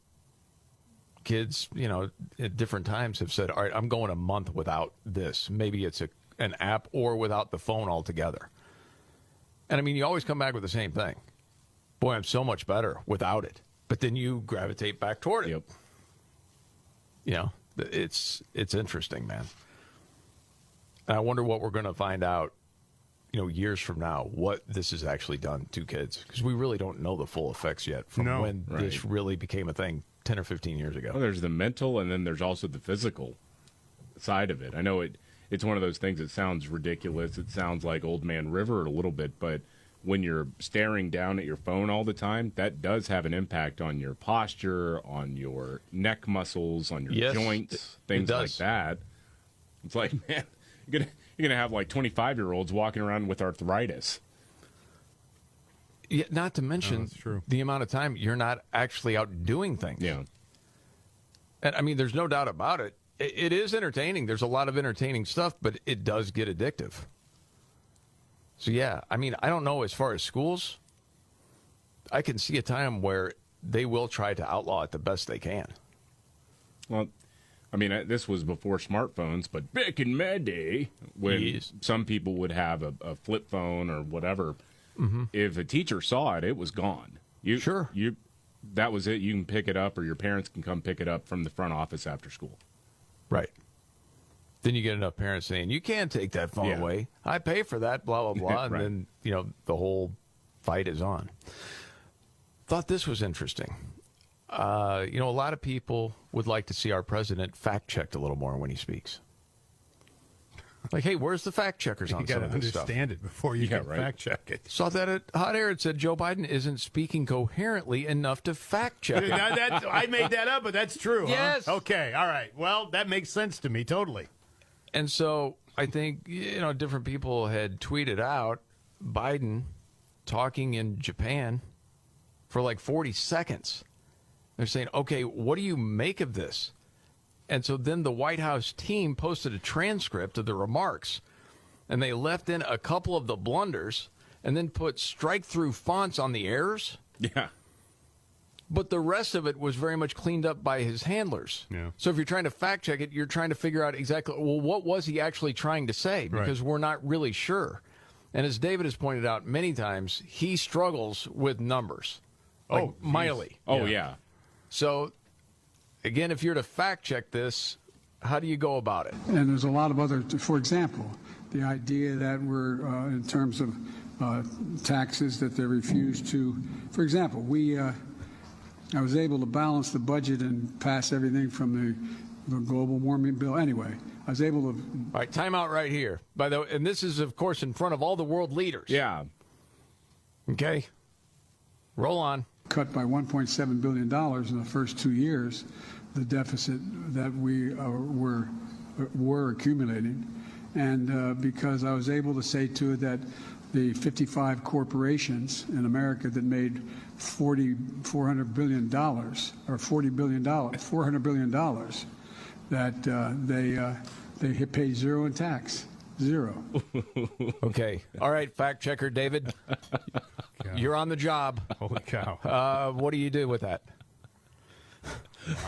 kids, at different times have said, all right, I'm going a month without this. Maybe it's an app or without the phone altogether. And you always come back with the same thing. Boy, I'm so much better without it. But then you gravitate back toward it. Yep. It's interesting, man. And I wonder what we're going to find out, years from now, what this has actually done to kids. Because we really don't know the full effects yet from when this really became a thing 10 or 15 years ago. Well, there's the mental, and then there's also the physical side of it. I know it's one of those things that sounds ridiculous. It sounds like Old Man River a little bit, but when you're staring down at your phone all the time, that does have an impact on your posture, on your neck muscles, on your joints, things like that. It's like, man, you're gonna have like 25-year-olds walking around with arthritis. Yeah, not to mention the amount of time you're not actually out doing things. Yeah. And there's no doubt about it. It is entertaining. There's a lot of entertaining stuff, but it does get addictive. So, yeah, I mean, I don't know as far as schools. I can see a time where they will try to outlaw it the best they can. Well, I mean, this was before smartphones, but back in my day, when some people would have a flip phone or whatever, if a teacher saw it, it was gone. That was it. You can pick it up, or your parents can come pick it up from the front office after school. Right. Then you get enough parents saying, you can't take that phone away. I pay for that, blah, blah, blah. And then, the whole fight is on. Thought this was interesting. A lot of people would like to see our president fact-checked a little more when he speaks. Like, hey, where's the fact-checkers on some of this stuff? You got to understand it before you can fact-check it. Saw that at Hot Air. It said Joe Biden isn't speaking coherently enough to fact-check it. I made that up, but that's true. Yes. Huh? Okay. All right. Well, that makes sense to me totally. And so I think, different people had tweeted out Biden talking in Japan for like 40 seconds. They're saying, okay, what do you make of this? And so then the White House team posted a transcript of the remarks, and they left in a couple of the blunders and then put strike-through fonts on the errors. Yeah. But the rest of it was very much cleaned up by his handlers. Yeah. So if you're trying to fact-check it, you're trying to figure out exactly, well, what was he actually trying to say? Because we're not really sure. And as David has pointed out many times, he struggles with numbers. Like Miley. Oh, yeah. So, again, if you're to fact-check this, how do you go about it? And there's a lot of other, for example, the idea that we're, in terms of taxes, that they refuse to, for example, I was able to balance the budget and pass everything from the global warming bill. Anyway, I was able to... All right, time out right here. By the way, and this is, of course, in front of all the world leaders. Yeah. Okay. Roll on. Cut by $1.7 billion in the first 2 years, the deficit that we were accumulating. And because I was able to say to it that the 55 corporations in America that made $400 billion, or $40 billion, $400 billion, that they pay zero in tax. Zero. Okay. All right, fact checker David. You're on the job. Holy cow. What do you do with that?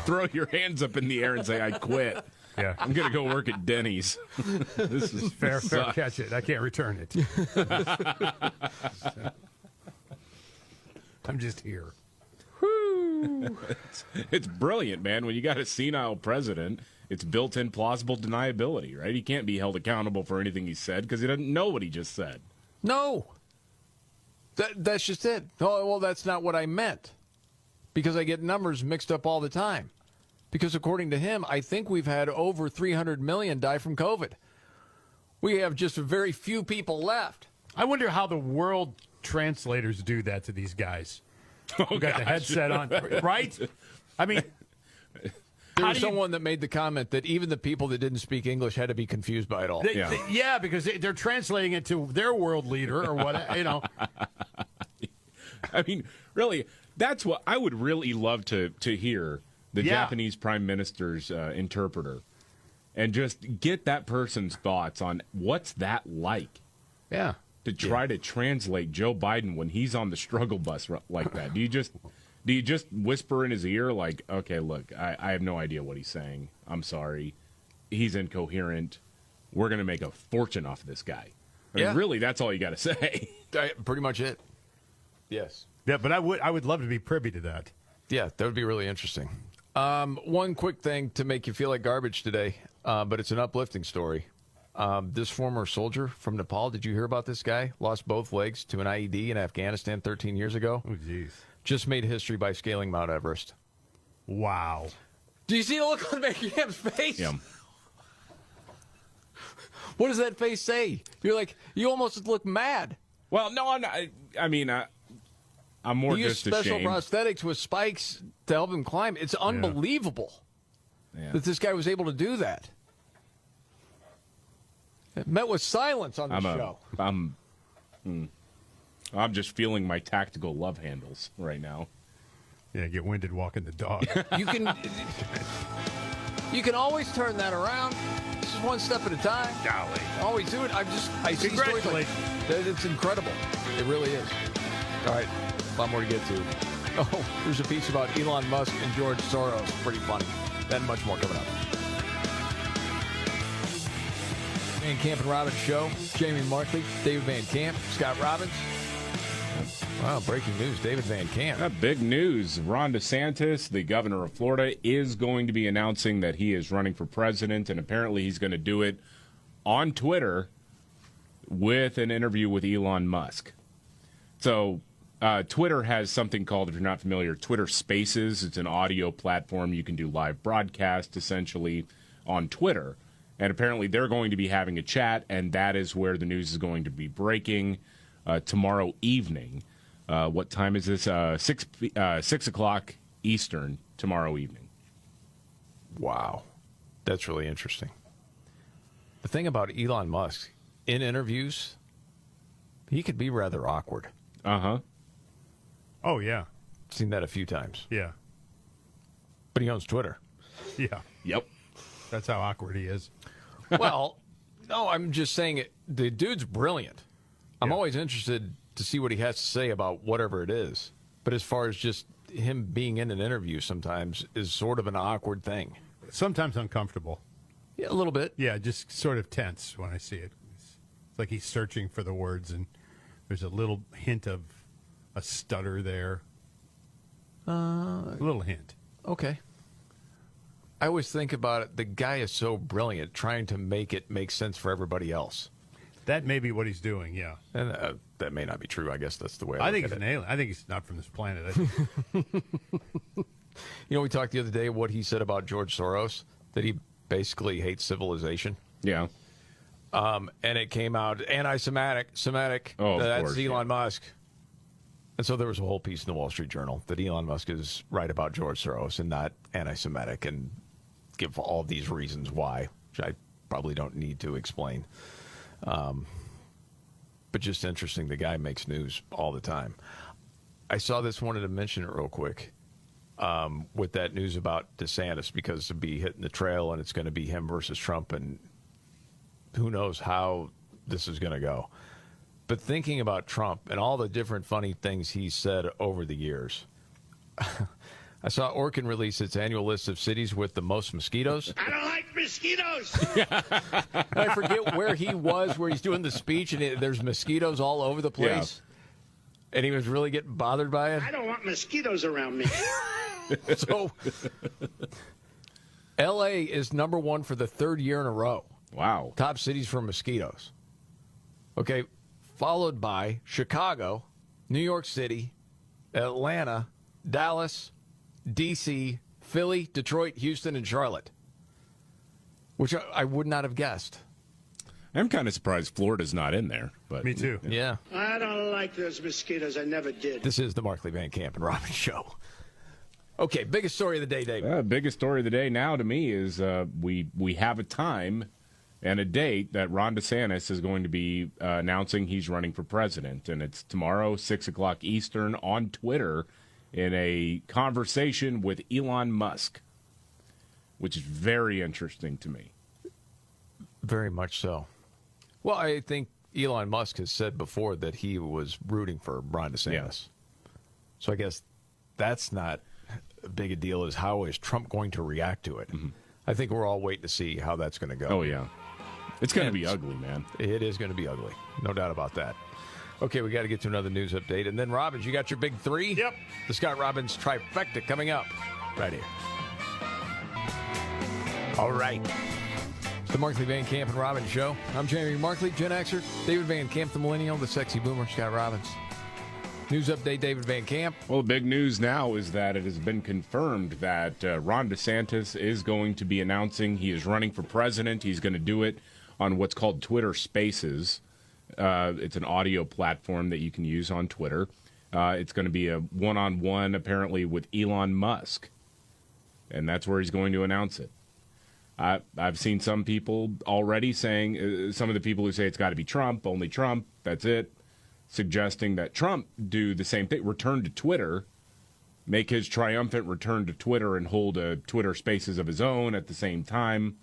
Throw your hands up in the air and say, I quit. Yeah. I'm going to go work at Denny's. This is fair catch it. I can't return it. I'm just here. It's brilliant, man. When you got a senile president, it's built-in plausible deniability, right? He can't be held accountable for anything he said because he doesn't know what he just said. No. That's just it. Oh, well, that's not what I meant. Because I get numbers mixed up all the time. Because according to him, I think we've had over 300 million die from COVID. We have just very few people left. I wonder how the world translators do that to these guys. Who got the headset on, right? I mean, there was someone that made the comment that even the people that didn't speak English had to be confused by it all. Yeah, because they're translating it to their world leader or what, I mean, really, that's what I would really love to hear, the Japanese prime minister's interpreter, and just get that person's thoughts on what's that like. Yeah. To try to translate Joe Biden when he's on the struggle bus like that. Do you just whisper in his ear like, okay, look, I have no idea what he's saying. I'm sorry. He's incoherent. We're going to make a fortune off of this guy. I mean, really, that's all you got to say. Pretty much it. Yes. Yeah, but I would love to be privy to that. Yeah, that would be really interesting. One quick thing to make you feel like garbage today, but it's an uplifting story. This former soldier from Nepal, did you hear about this guy? Lost both legs to an IED in Afghanistan 13 years ago. Oh, jeez. Just made history by scaling Mount Everest. Wow. Do you see the look on Mackham's face? Yeah. What does that face say? You're like, you almost look mad. Well, no, I'm not. I mean, I'm more he just used special ashamed. prosthetics with spikes to help him climb. It's unbelievable that this guy was able to do that. It met with silence on the show. I'm just feeling my tactical love handles right now. Yeah, get winded walking the dog. You can. You can always turn that around. This is one step at a time. Golly. Always do it. I see stories like that. It's incredible. It really is. All right. A lot more to get to. Oh, there's a piece about Elon Musk and George Soros. Pretty funny. Then much more coming up. Van Camp and Robbins Show. Jamie Markley, David Van Camp, Scott Robbins. Wow, breaking news. David Van Camp. Big news. Ron DeSantis, the governor of Florida, is going to be announcing that he is running for president, and apparently he's going to do it on Twitter with an interview with Elon Musk. So Twitter has something called, if you're not familiar, Twitter Spaces. It's an audio platform. You can do live broadcast, essentially, on Twitter. And apparently they're going to be having a chat, and that is where the news is going to be breaking tomorrow evening. What time is this? 6 o'clock Eastern tomorrow evening. Wow. That's really interesting. The thing about Elon Musk, in interviews, he could be rather awkward. Uh-huh. Oh, yeah. Seen that a few times. Yeah. But he owns Twitter. Yeah. Yep. That's how awkward he is. Well, no, I'm just saying the dude's brilliant. I'm always interested to see what he has to say about whatever it is. But as far as just him being in an interview sometimes is sort of an awkward thing. Sometimes uncomfortable. Yeah, a little bit. Yeah, just sort of tense when I see it. It's like he's searching for the words, and there's a little hint of a stutter there. A little hint. Okay. I always think about it, the guy is so brilliant trying to make it make sense for everybody else. That may be what he's doing, yeah. And that may not be true. I guess that's the way I think he's an alien. I think he's not from this planet. We talked the other day what he said about George Soros, that he basically hates civilization. Yeah. And it came out Semitic. Oh, of that's course, Elon Musk. And so there was a whole piece in the Wall Street Journal that Elon Musk is right about George Soros and not anti-Semitic, and give all these reasons why, which I probably don't need to explain. But just interesting. The guy makes news all the time. I saw this, wanted to mention it real quick, with that news about DeSantis, because to be hitting the trail and it's going to be him versus Trump, and who knows how this is going to go. But thinking about Trump and all the different funny things he's said over the years, I saw Orkin release its annual list of cities with the most mosquitoes. I don't like mosquitoes. I forget where he was, where he's doing the speech, and there's mosquitoes all over the place. Yeah. And he was really getting bothered by it. I don't want mosquitoes around me. So, L.A. is number one for the third year in a row. Wow. Top cities for mosquitoes. Okay, followed by Chicago, New York City, Atlanta, Dallas, D.C., Philly, Detroit, Houston, and Charlotte, which I would not have guessed. I'm kind of surprised Florida's not in there. But me too. Yeah. I don't like those mosquitoes. I never did. This is the Markley, Van Camp, and Robbins Show. Okay, biggest story of the day, Dave. Biggest story of the day now to me is we have a time and a date that Ron DeSantis is going to be announcing he's running for president. And it's tomorrow, 6 o'clock Eastern, on Twitter, in a conversation with Elon Musk, which is very interesting to me. Very much so. Well, I think Elon Musk has said before that he was rooting for Ron DeSantis. Yeah. So I guess that's not as big a deal as how is Trump going to react to it. Mm-hmm. I think we're all waiting to see how that's going to go. Oh, yeah. It's going to be ugly, man. It is going to be ugly. No doubt about that. Okay, we got to get to another news update. And then, Robbins, you got your big three? Yep. The Scott Robbins trifecta coming up right here. All right. The Markley, Van Camp, and Robbins Show. I'm Jamie Markley, Gen Xer. David Van Camp, the Millennial, the sexy boomer, Scott Robbins. News update, David Van Camp. Well, the big news now is that it has been confirmed that Ron DeSantis is going to be announcing he is running for president. He's going to do it on what's called Twitter Spaces. It's an audio platform that you can use on Twitter. It's going to be a one-on-one, apparently, with Elon Musk. And that's where he's going to announce it. I've seen some people already saying, some of the people who say it's got to be Trump, only Trump, that's it, suggesting that Trump do the same thing, return to Twitter make his triumphant return to Twitter and hold a Twitter Spaces of his own at the same time.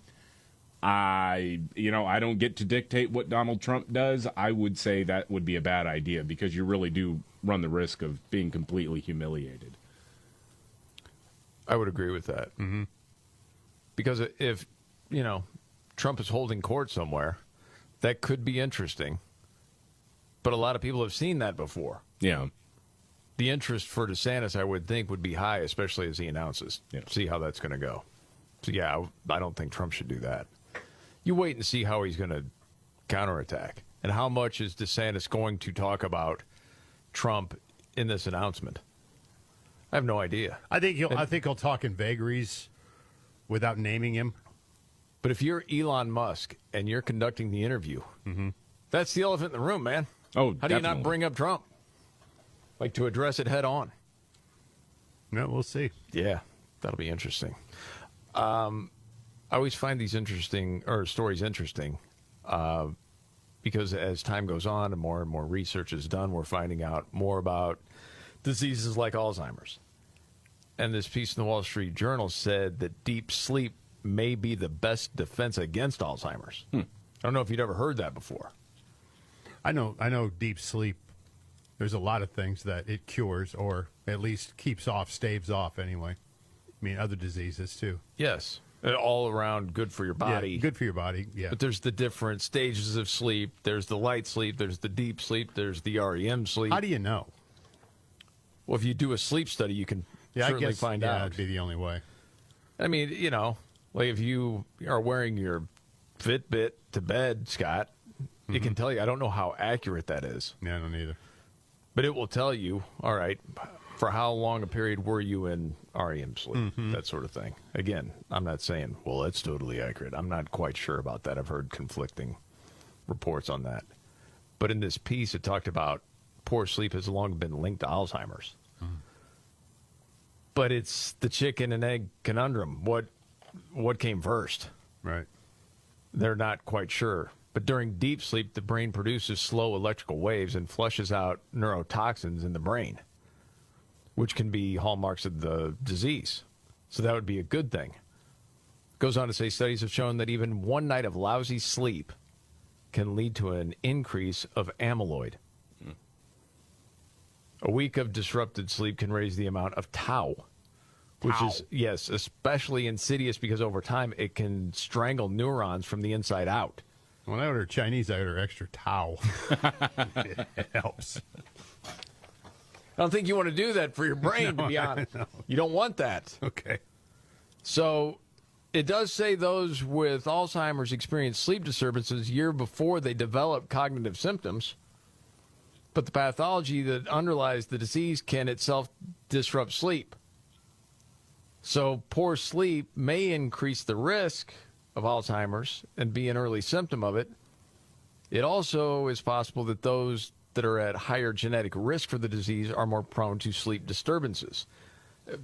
I don't get to dictate what Donald Trump does. I would say that would be a bad idea because you really do run the risk of being completely humiliated. I would agree with that. Mm-hmm. Because if, Trump is holding court somewhere, that could be interesting. But a lot of people have seen that before. Yeah. The interest for DeSantis, I would think, would be high, especially as he announces. Yeah. See how that's going to go. So, yeah, I don't think Trump should do that. You wait and see how he's going to counterattack. And how much is DeSantis going to talk about Trump in this announcement? I have no idea. I think he'll talk in vagaries without naming him. But if you're Elon Musk and you're conducting the interview, that's the elephant in the room, man. Oh, how do you not bring up Trump? Like to address it head on? No, we'll see. Yeah, that'll be interesting. I always find these stories interesting because as time goes on and more research is done, we're finding out more about diseases like Alzheimer's. And this piece in the Wall Street Journal said that deep sleep may be the best defense against Alzheimer's. I don't know if you'd ever heard that before. I know deep sleep, there's a lot of things that it cures or at least staves off anyway. I mean, other diseases too. Yes. All around good for your body. Yeah, good for your body, yeah. But there's the different stages of sleep. There's the light sleep. There's the deep sleep. There's the REM sleep. How do you know? Well, if you do a sleep study, you can certainly find out. That'd be the only way. I mean, like if you are wearing your Fitbit to bed, Scott, it can tell you. I don't know how accurate that is. Yeah, I don't either. But it will tell you, all right, for how long a period were you in REM sleep, that sort of thing. Again, I'm not saying, well, that's totally accurate. I'm not quite sure about that. I've heard conflicting reports on that. But in this piece, it talked about poor sleep has long been linked to Alzheimer's. But it's the chicken and egg conundrum. What came first? Right. They're not quite sure. But during deep sleep, the brain produces slow electrical waves and flushes out neurotoxins in the brain, which can be hallmarks of the disease. So that would be a good thing. Goes on to say studies have shown that even one night of lousy sleep can lead to an increase of amyloid. A week of disrupted sleep can raise the amount of tau, which is, yes, especially insidious because over time it can strangle neurons from the inside out. When I order Chinese, I order extra tau. It helps. I don't think you want to do that for your brain, to be honest. No. You don't want that. Okay. So it does say those with Alzheimer's experience sleep disturbances year before they develop cognitive symptoms, but the pathology that underlies the disease can itself disrupt sleep. So poor sleep may increase the risk of Alzheimer's and be an early symptom of it. It also is possible that those that are at higher genetic risk for the disease are more prone to sleep disturbances.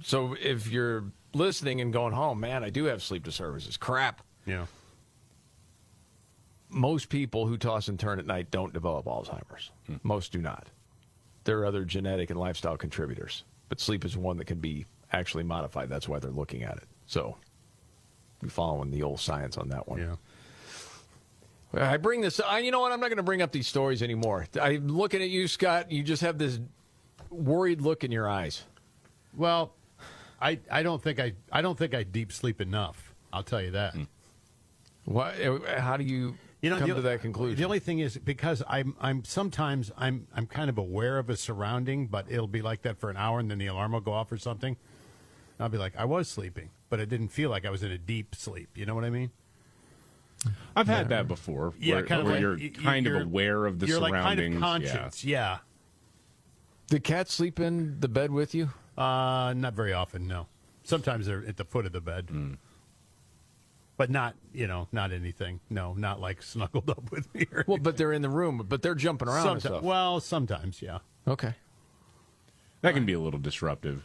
So if you're listening and going, oh, man, I do have sleep disturbances. Crap. Yeah. Most people who toss and turn at night don't develop Alzheimer's. Most do not. There are other genetic and lifestyle contributors, but sleep is one that can be actually modified. That's why they're looking at it. So we're following the old science on that one. Yeah. I bring this, you know what, I'm not going to bring up these stories anymore. I'm looking at you, Scott. You just have this worried look in your eyes. Well, I don't think I deep sleep enough. I'll tell you that. What? How do you come to that conclusion? The only thing is because I'm sometimes I'm kind of aware of a surrounding, but it'll be like that for an hour, and then the alarm will go off or something. I'll be like, I was sleeping, but it didn't feel like I was in a deep sleep. You know what I mean? I've had that before. Yeah, where you're kind of aware of the surroundings. You're like kind of conscious. Yeah. Do cats sleep in the bed with you? Not very often, no. Sometimes they're at the foot of the bed. But not anything. No, not like snuggled up with me. Well, but they're in the room, but they're jumping around and stuff. Well, sometimes, yeah. Okay. That can be a little disruptive.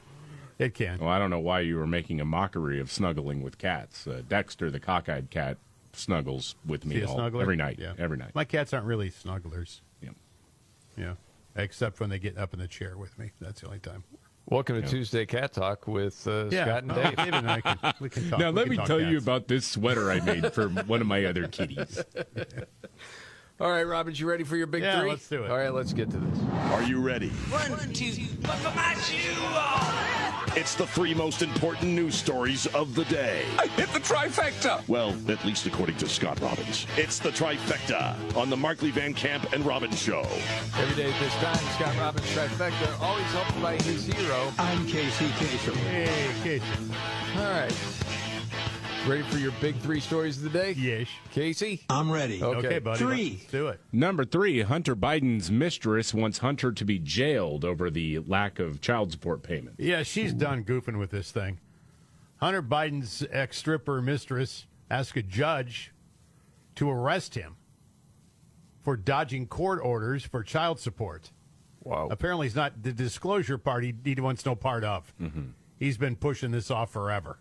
It can. Well, I don't know why you were making a mockery of snuggling with cats. Dexter, the cockeyed cat, snuggles with me every night. Yeah. Every night. My cats aren't really snugglers. Yeah. Yeah. Except when they get up in the chair with me. That's the only time. Welcome to Tuesday Cat Talk with Scott and Dave. David and I we can talk. Now, let can me talk tell you cats. about this sweater I made for one of my other kitties. All right, Robbins, you ready for your big three? Let's do it. All right, let's get to this. Are you ready? 1, 2, buckle my shoe. It's the 3 most important news stories of the day. I hit the trifecta. Well, at least according to Scott Robbins. It's the trifecta on the Markley, Van Camp, and Robbins Show. Every day at this time, Scott Robbins trifecta, always helped by his hero. I'm Casey Kasem. Hey, Casey. All right. Ready for your big 3 stories of the day? Yes. Casey? I'm ready. Okay, buddy. 3. Let's do it. Number 3, Hunter Biden's mistress wants Hunter to be jailed over the lack of child support payments. Yeah, she's done goofing with this thing. Hunter Biden's ex-stripper mistress asked a judge to arrest him for dodging court orders for child support. Wow. Apparently, he's not the disclosure part he wants no part of. Mm-hmm. He's been pushing this off forever.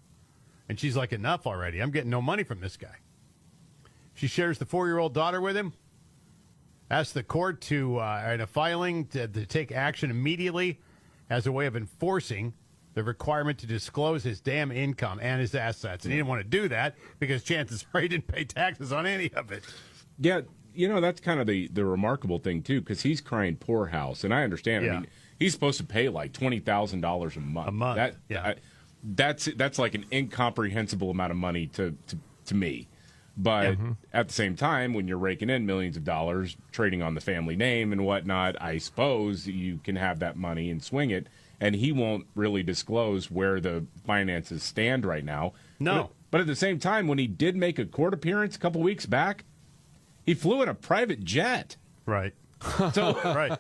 And she's like, enough already. I'm getting no money from this guy. She shares the 4-year-old daughter with him. Asked the court to, in a filing, to take action immediately as a way of enforcing the requirement to disclose his damn income and his assets. And he didn't want to do that because chances are he didn't pay taxes on any of it. Yeah, that's kind of the remarkable thing, too, because he's crying poorhouse. And I understand. Yeah. I mean, he's supposed to pay like $20,000 a month. A month, That's like an incomprehensible amount of money to me. But at the same time, when you're raking in millions of dollars, trading on the family name and whatnot, I suppose you can have that money and swing it. And he won't really disclose where the finances stand right now. No. But at the same time, when he did make a court appearance a couple weeks back, he flew in a private jet. Right. So, right.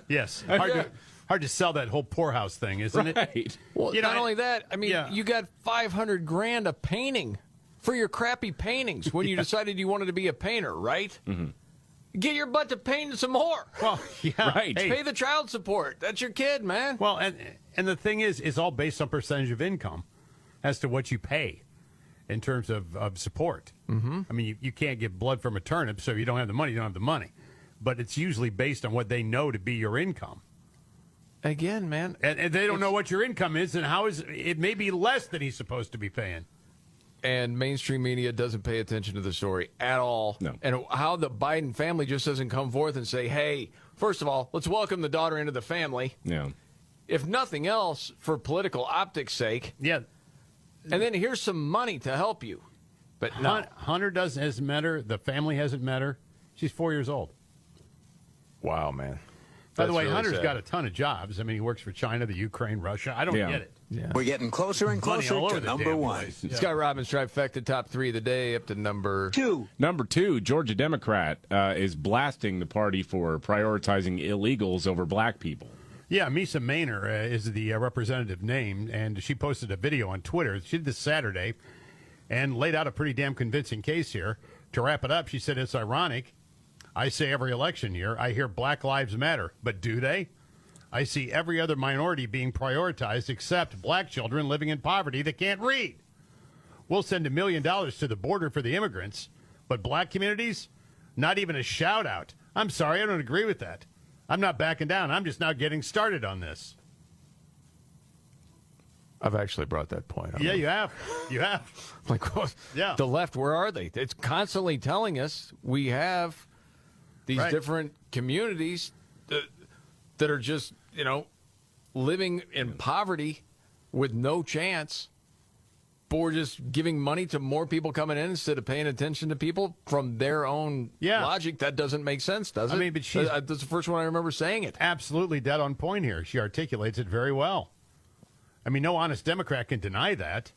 Yes. Hard to sell that whole poorhouse thing, isn't it? Right. Well, not only that, I mean, you got $500,000 a painting for your crappy paintings when you decided you wanted to be a painter, right? Mm-hmm. Get your butt to painting some more. Well, yeah. Right. Hey. Pay the child support. That's your kid, man. Well, and the thing is, it's all based on percentage of income as to what you pay in terms of support. Mm-hmm. I mean, you can't get blood from a turnip, so if you don't have the money, you don't have the money. But it's usually based on what they know to be your income. Again, man. And they don't know what your income is, and it may be less than he's supposed to be paying. And mainstream media doesn't pay attention to the story at all. No. And how the Biden family just doesn't come forth and say, hey, first of all, let's welcome the daughter into the family. Yeah. If nothing else, for political optics' sake. Yeah. And then here's some money to help you. But no. Hunter hasn't met her. The family hasn't met her. She's 4 years old. Wow, man. By the way, really Hunter's sad. got a ton of jobs. I mean, he works for China, the Ukraine, Russia. I don't get it. Yeah. We're getting closer and Money closer all over to the number damn 1. place. Yeah. Scott Robbins trifecta top 3 of the day up to number 2. Number 2, Georgia Democrat is blasting the party for prioritizing illegals over black people. Yeah, Misa Maynor is the representative named, and she posted a video on Twitter. She did this Saturday and laid out a pretty damn convincing case here. To wrap it up, she said, it's ironic. I say every election year, I hear Black Lives Matter, but do they? I see every other minority being prioritized except black children living in poverty that can't read. We'll send $1 million to the border for the immigrants, but black communities, not even a shout out. I'm sorry, I don't agree with that. I'm not backing down. I'm just now getting started on this. I've actually brought that point up. Yeah, you have. You have. Like, what? Yeah. The left, where are they? It's constantly telling us we have these different communities that are just, living in poverty with no chance. But we're just giving money to more people coming in instead of paying attention to people from their own logic. That doesn't make sense, does it? I mean, but that's the first one I remember saying it. Absolutely dead on point here. She articulates it very well. I mean, no honest Democrat can deny that.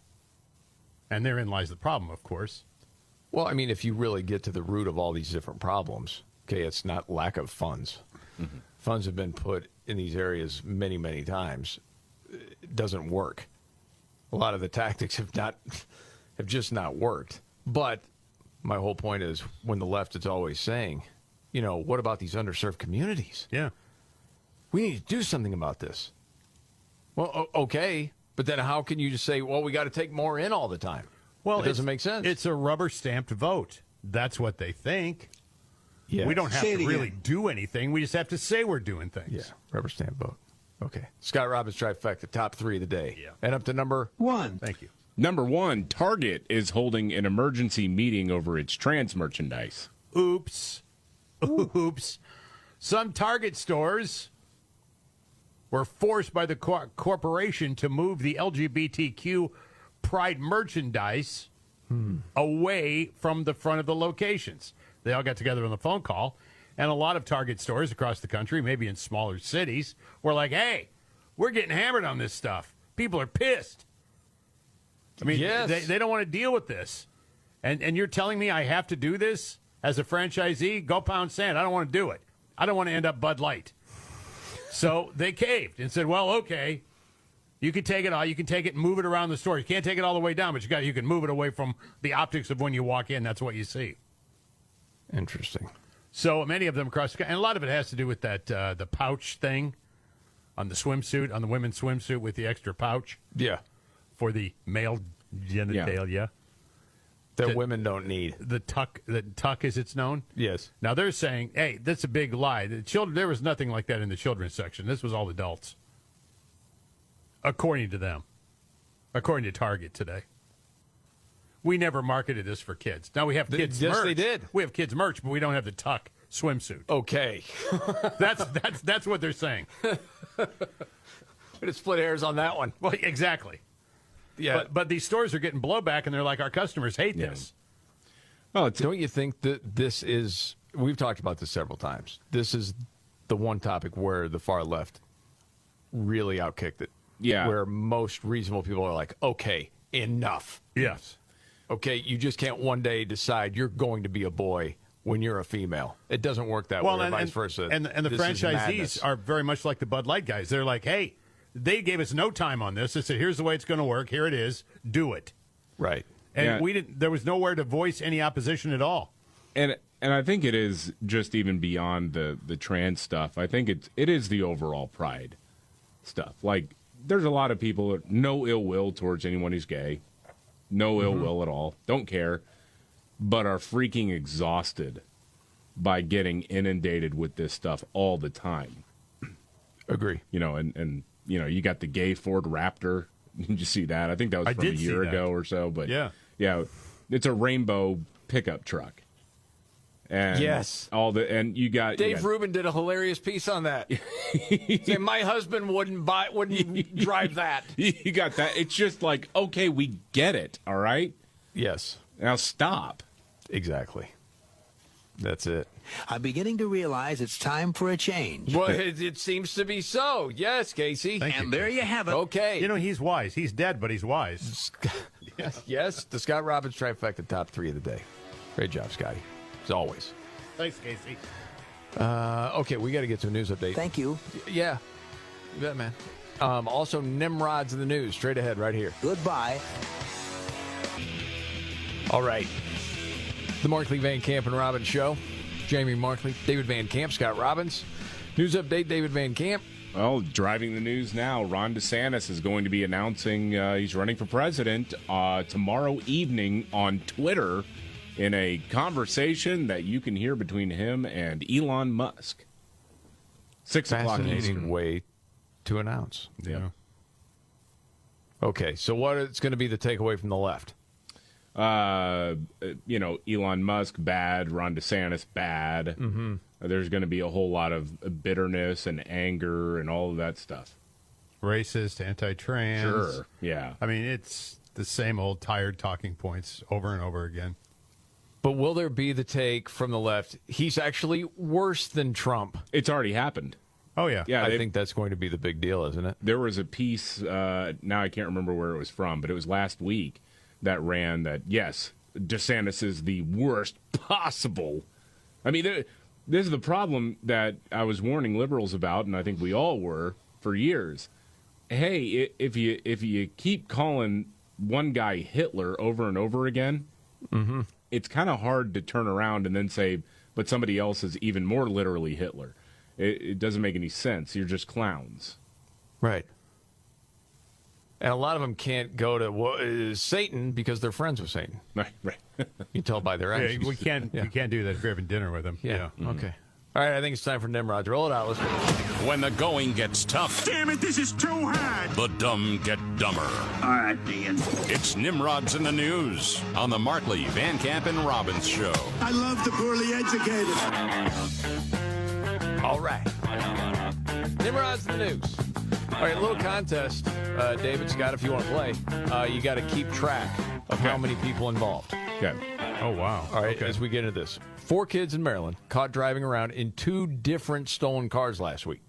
And therein lies the problem, of course. Well, I mean, if you really get to the root of all these different problems, okay, it's not lack of funds. Mm-hmm. Funds have been put in these areas many, many times. It doesn't work. A lot of the tactics have just not worked. But my whole point is, when the left is always saying, what about these underserved communities? Yeah. We need to do something about this. Well, okay, but then how can you just say, well, we got to take more in all the time? Well, it doesn't make sense. It's a rubber-stamped vote. That's what they think. Yes. We don't have to really do anything. We just have to say we're doing things. Yeah, rubber stamp vote. Okay. Scott Robbins trifecta, top 3 of the day. Yeah. And up to number 1. Thank you. Number 1, Target is holding an emergency meeting over its trans merchandise. Oops. Oops. Some Target stores were forced by the corporation to move the LGBTQ pride merchandise away from the front of the locations. They all got together on the phone call, and a lot of Target stores across the country, maybe in smaller cities, were like, hey, we're getting hammered on this stuff. People are pissed. I mean, yes. they don't want to deal with this. And you're telling me I have to do this as a franchisee? Go pound sand. I don't want to do it. I don't want to end up Bud Light. So they caved and said, well, okay, you can take it all. You can take it and move it around the store. You can't take it all the way down, but you can move it away from the optics of when you walk in. That's what you see. Interesting. So many of them across the country, and a lot of it has to do with that the pouch thing on the swimsuit, on the women's swimsuit with the extra pouch. Yeah. For the male genitalia. That women don't need. The tuck as it's known? Yes. Now they're saying, hey, that's a big lie. The children, there was nothing like that in the children's section. This was all adults. According to them. According to Target today. We never marketed this for kids. Now we have kids merch. Yes, they did. We have kids merch, but we don't have the tuck swimsuit. Okay. That's what they're saying. Way to split hairs on that one. Well, exactly. Yeah. But these stores are getting blowback, and they're like, our customers hate this. Well, don't you think that this is, we've talked about this several times, this is the one topic where the far left really outkicked it. Yeah. Where most reasonable people are like, okay, enough. Yes. Okay, you just can't one day decide you're going to be a boy when you're a female. It doesn't work that way, or vice versa. And the This is madness. franchisees are very much like the Bud Light guys. They're like, hey, they gave us no time on this. They said, here's the way it's going to work. Here it is. Do it. Right. And we didn't. There was nowhere to voice any opposition at all. And I think it is just even beyond the trans stuff. I think it is the overall pride stuff. Like, there's a lot of people, no ill will towards anyone who's gay. No ill will at all. Don't care. But are freaking exhausted by getting inundated with this stuff all the time. Agree. You know, and you know, you got the gay Ford Raptor. Did you see that? I think that was from a year ago or so. But yeah, it's a rainbow pickup truck. And yes, you got Dave Rubin did a hilarious piece on that. Saying my husband wouldn't drive that. You got that. It's just like, okay, we get it. All right. Yes. Now stop. Exactly. That's it. I'm beginning to realize it's time for a change. Well, it seems to be so. Yes, Casey. And there you have it. Okay. You know, he's wise. He's dead, but he's wise. Yes, the Scott Robbins trifecta, top 3 of the day. Great job, Scotty. As always. Thanks, Casey. Okay, we got to get to a news update. Thank you. Yeah. You bet, man. Also, Nimrod's in the news. Straight ahead right here. Goodbye. All right. The Markley, Van Camp, and Robbins Show. Jamie Markley, David Van Camp, Scott Robbins. News update, David Van Camp. Well, driving the news now, Ron DeSantis is going to be announcing he's running for president tomorrow evening on Twitter in a conversation that you can hear between him and Elon Musk. 6 o'clock Eastern. Fascinating way to announce. Yeah. Okay, so what is going to be the takeaway from the left? You know, Elon Musk, bad. Ron DeSantis, bad. Mm-hmm. There's going to be a whole lot of bitterness and anger and all of that stuff. Racist, anti-trans. Sure, yeah. I mean, it's the same old tired talking points over and over again. But will there be the take from the left, he's actually worse than Trump? It's already happened. Oh, yeah. Yeah, I think that's going to be the big deal, isn't it? There was a piece, now I can't remember where it was from, but it was last week that ran that, yes, DeSantis is the worst possible. I mean, this is the problem that I was warning liberals about, and I think we all were for years. Hey, if you keep calling one guy Hitler over and over again, mm-hmm. it's kind of hard to turn around and then say, but somebody else is even more literally Hitler. It doesn't make any sense. You're just clowns. Right. And a lot of them can't go to Satan because they're friends with Satan. Right. You tell by their actions. You can't do that if you're having dinner with them. Yeah. Mm-hmm. Okay. All right, I think it's time for Nimrod. Roll it out. Let's go. When the going gets tough, Damn it, this is too hard. the dumb get dumber. All right, Ian. It's Nimrod's in the News on the Markley, Van Camp, and Robbins Show. I love the poorly educated. All right. Nimrod's in the News. All right, a little contest. David, Scott, if you want to play, you got to keep track of how many people involved. Okay. Oh, wow. All right, as we get into this. 4 kids in Maryland caught driving around in 2 different stolen cars last week.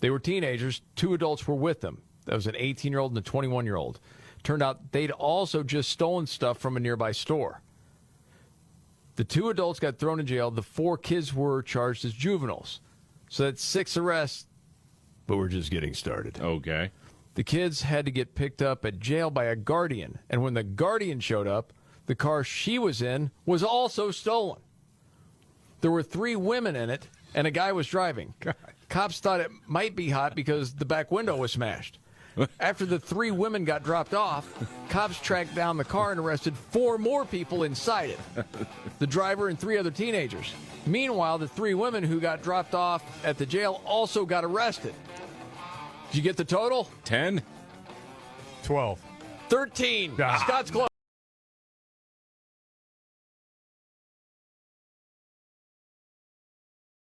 They were teenagers. 2 adults were with them. That was an 18-year-old and a 21-year-old. Turned out they'd also just stolen stuff from a nearby store. The 2 adults got thrown in jail. The 4 kids were charged as juveniles. So that's 6 arrests, but we're just getting started. Okay. The kids had to get picked up at jail by a guardian. And when the guardian showed up, the car she was in was also stolen. There were 3 women in it, and a guy was driving. God. Cops thought it might be hot because the back window was smashed. After the 3 women got dropped off, cops tracked down the car and arrested 4 more people inside it. The driver and 3 other teenagers. Meanwhile, the 3 women who got dropped off at the jail also got arrested. Did you get the total? 10? 12. 13. Scott's close.